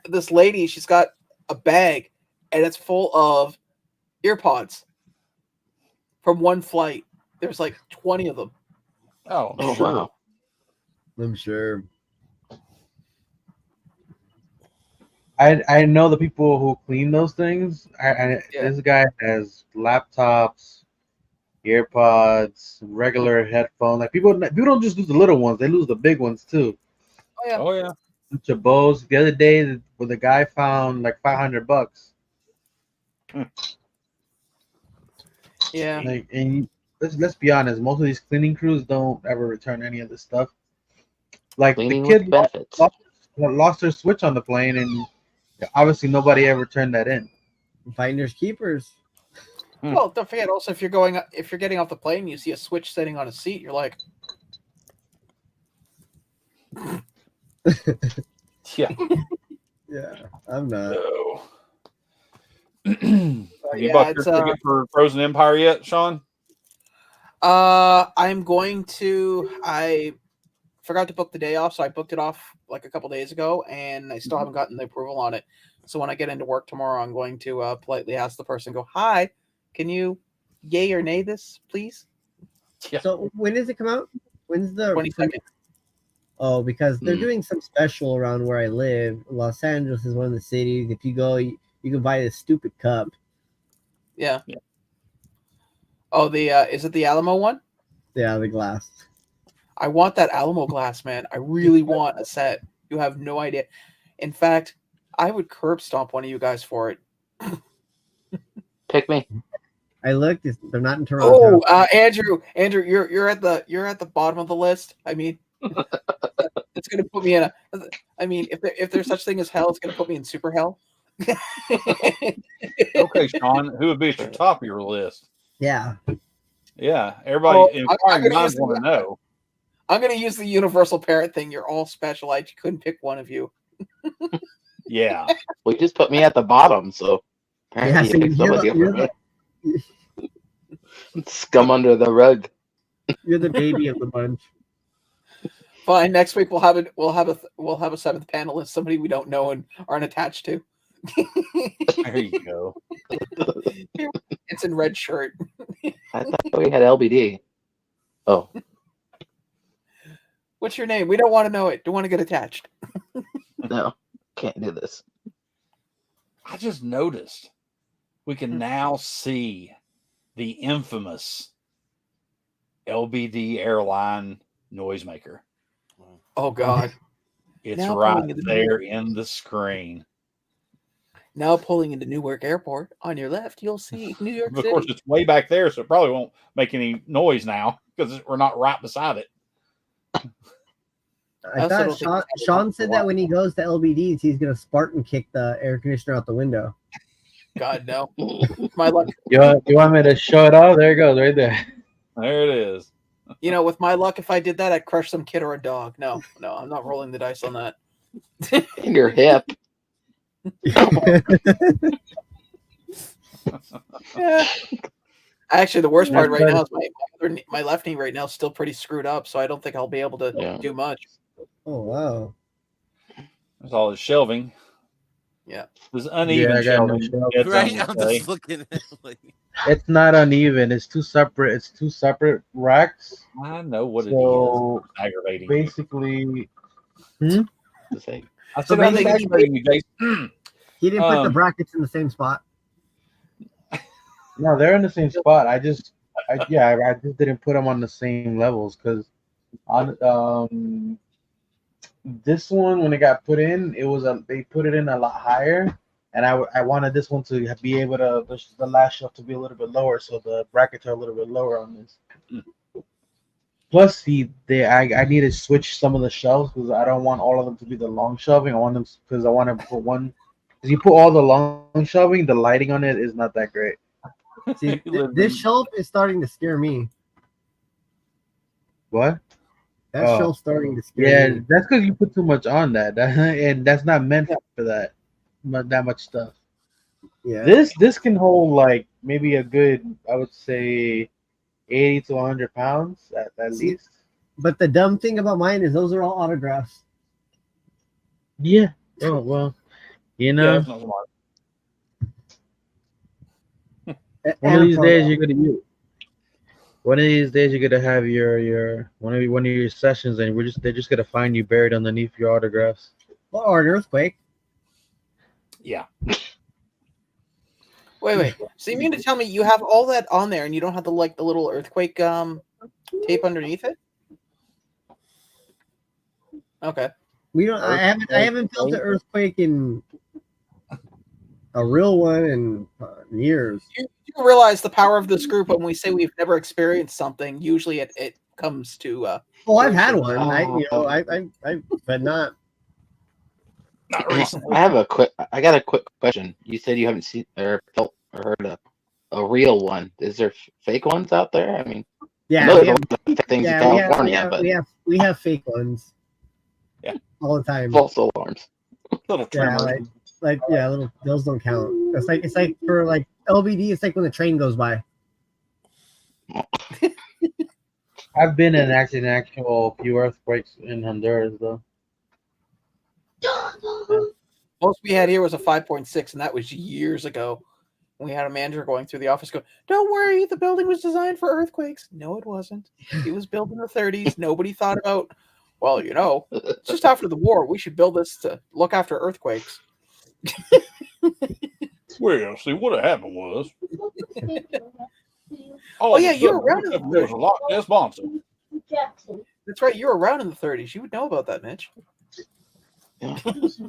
this lady. She's got a bag, and it's full of earpods from one flight. There's like 20 of them. Oh, sure. Wow. I'm sure. I know the people who clean those things. This guy has laptops, earpods, regular headphones. Like people don't just lose the little ones; they lose the big ones too. Oh yeah. Bunch of Bose. The other day, where the guy found like $500. Yeah. Like, and let's be honest, most of these cleaning crews don't ever return any of this stuff. Like Cleaning the kid with benefits. lost their Switch on the plane, and obviously nobody ever turned that in. Finders keepers. Well, don't forget also if you're getting off the plane, and you see a Switch sitting on a seat, you're like, Yeah. Yeah, I'm not. No. Have you bought your ticket for Frozen Empire yet, Sean? I'm going to. I forgot to book the day off, so I booked it off like a couple days ago, and I still haven't gotten the approval on it. So when I get into work tomorrow, I'm going to politely ask the person, "Go, hi, can you yay or nay this, please?" Yeah. So when does it come out? When's the 22nd? Oh, because they're doing some special around where I live. Los Angeles is one of the cities. If you go, you can buy this stupid cup. Yeah. Oh, is it the Alamo one? Yeah, the glass. I want that Alamo glass, man. I really want a set. You have no idea. In fact, I would curb stomp one of you guys for it. Pick me. I looked. They're not in Toronto. Oh, Andrew, you're at the bottom of the list. I mean, it's gonna put me in a. I mean, if there's such thing as hell, it's gonna put me in super hell. Okay, Sean, who would be at your top of your list? Yeah. Yeah, everybody inquiring minds want to know. I'm gonna use the universal parent thing. You're all special. I couldn't pick one of you. Yeah. Well, you just put me at the bottom, so Yeah, so you're scum under the rug. You're the baby of the bunch. Fine. Next week we'll have a seventh panelist, somebody we don't know and aren't attached to. There you go. It's in red shirt. I thought we had LBD. Oh. What's your name? We don't want to know it. Don't want to get attached. No, can't do this. I just noticed we can now see the infamous LBD airline noisemaker. Oh God! It's now right there in the screen. Now pulling into Newark Airport on your left, you'll see New York City. Of course, it's way back there, so it probably won't make any noise now because we're not right beside it. I thought Sean said that when he goes to LBDs, he's going to Spartan kick the air conditioner out the window. God, no. My luck. You want me to show it off? There it goes, right there. There it is. You know, with my luck, if I did that, I'd crush some kid or a dog. No, I'm not rolling the dice on that. In your hip. Yeah. Actually, the worst part right now is my left knee right now is still pretty screwed up, so I don't think I'll be able to do much. Oh, wow. There's all this shelving. Yeah. There's uneven shelving. Right? I'm just looking at it. It's not uneven. It's two separate racks. I know what it is. It's aggravating. Basically, I said it's aggravating you, Jason. He didn't put the brackets in the same spot. No, they're in the same spot. I just didn't put them on the same levels because on this one when it got put in, they put it in a lot higher, and I wanted this one to be able to the last shelf to be a little bit lower, so the brackets are a little bit lower on this. Plus, I need to switch some of the shelves because I don't want all of them to be the long shelving. I want them because I want to put one. Because you put all the long shelving, the lighting on it is not that great. See, this shelf is starting to scare me. What? That shelf's starting to scare me. Yeah, that's because you put too much on that, and that's not meant for that much stuff. Yeah. This can hold like maybe a good, I would say, 80 to 100 pounds at least. But the dumb thing about mine is those are all autographs. Yeah. Oh well, you know. One of these days you're gonna One of these days you're gonna have your one of your sessions, and they're just gonna find you buried underneath your autographs. Or an earthquake. Yeah. Wait. So you mean to tell me you have all that on there, and you don't have the little earthquake tape underneath it? Okay. We don't. I haven't felt an earthquake in a real one in years. You realize the power of this group when we say we've never experienced something. Usually, it comes to. I've had one. But not recently. I got a quick question. You said you haven't seen or felt or heard a real one. Is there fake ones out there? I mean, yeah, we have things in California, but we have fake ones. Yeah, all the time. False alarms. Little tremors. Little. Those don't count. It's like for like LBD. It's like when the train goes by. I've been in actual few earthquakes in Honduras though. Most we had here was a 5.6, and that was years ago. We had a manager going through the office going, "Don't worry, the building was designed for earthquakes." No, it wasn't. It was built in the 30s. Nobody thought about, well, just after the war, we should build this to look after earthquakes. Well, see, what happened was... you were around in the 30s. There was a lot less monster. That's right, you were around in the 30s. You would know about that, Mitch.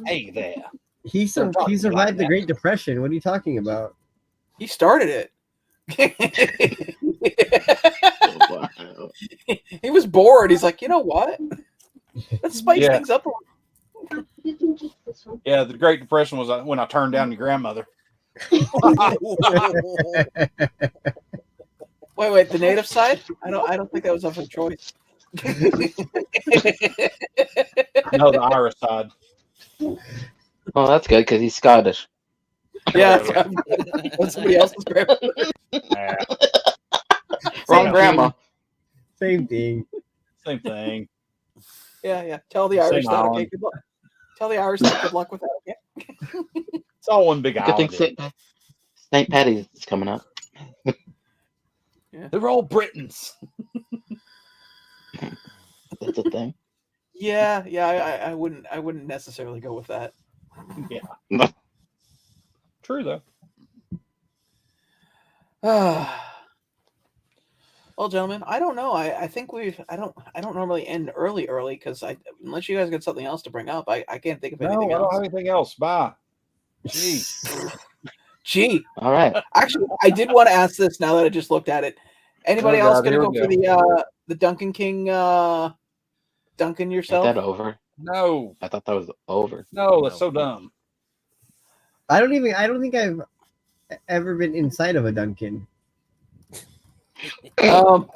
Hey there. He survived the Great Depression. What are you talking about? He started it. He was bored. He's like, you know what? Let's spice things up a little. Yeah, the Great Depression was when I turned down your grandmother. Wait, the native side? I don't think that was of a choice. No, the Irish side. Oh, that's good because he's Scottish. Yeah, that's somebody else's grandma. Wrong grandma. Same thing. Same thing. Yeah. Tell the Irish that. Okay, good luck. Tell the Irish that. Good luck with that. Okay. It's all one big Good thing St. Patty's is coming up. Yeah. They're all Britons. That's a thing. Yeah. I wouldn't necessarily go with that. Yeah. True though. Well, gentlemen, I don't know. I think I don't normally end early because unless you guys got something else to bring up, I can't think of anything else. No, I don't have anything else. Bye. Gee. All right. Actually, I did want to ask this now that I just looked at it. Anybody else going to go for the Duncan King Duncan yourself? Is that over? No. I thought that was over. No, that's so dumb. I don't think I've ever been inside of a Duncan. Well,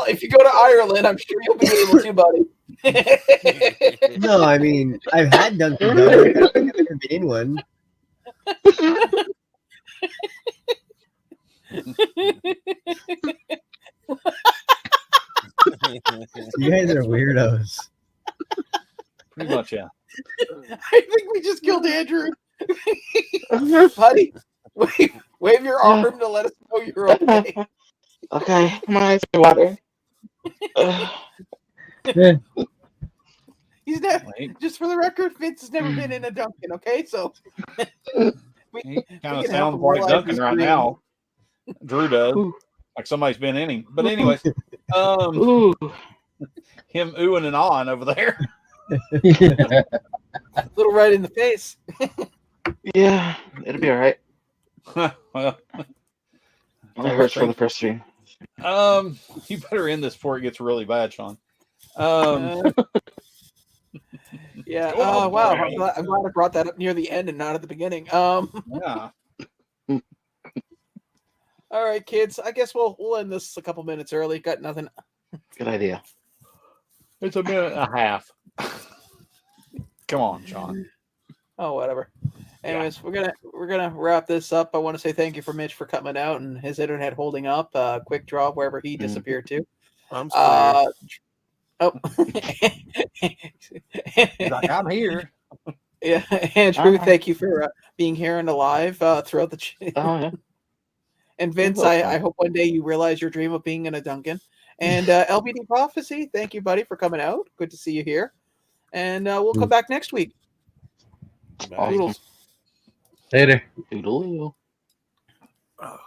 if you go to Ireland, I'm sure you'll be able to, buddy. No, I mean, I've had Dunkin' Donuts. I don't think I've ever been in one. You guys are weirdos. Pretty much, yeah. I think we just killed Andrew. Buddy, wave your arm to let us know you're okay. Okay, my eyes are watering. He's never, just for the record, Vince has never been in a Dunkin', okay? So he kind of sounds like Duncan right now. Drew does. Like somebody's been in him. But anyways, him oohing and ahhing over there. A little right in the face. Yeah, it'll be all right. Well, It hurts for the first stream. you better end this before it gets really bad, Sean. Yeah. Wow. I'm glad I brought that up near the end and not at the beginning. Yeah. All right, kids. I guess we'll end this a couple minutes early. Got nothing. Good idea. It's a minute and a half. Come on, Sean. Oh, whatever. Anyways, we're gonna wrap this up. I want to say thank you for Mitch for coming out and his internet holding up. Quickdraw wherever he disappeared to. I'm still He's like, I'm here. Yeah, Andrew, thank you for being here and alive throughout the. Oh yeah. And Vince, I hope one day you realize your dream of being in a Duncan. And LBDProphecy, thank you, buddy, for coming out. Good to see you here. And we'll come back next week. Awesome. Later. Doodle. Oh.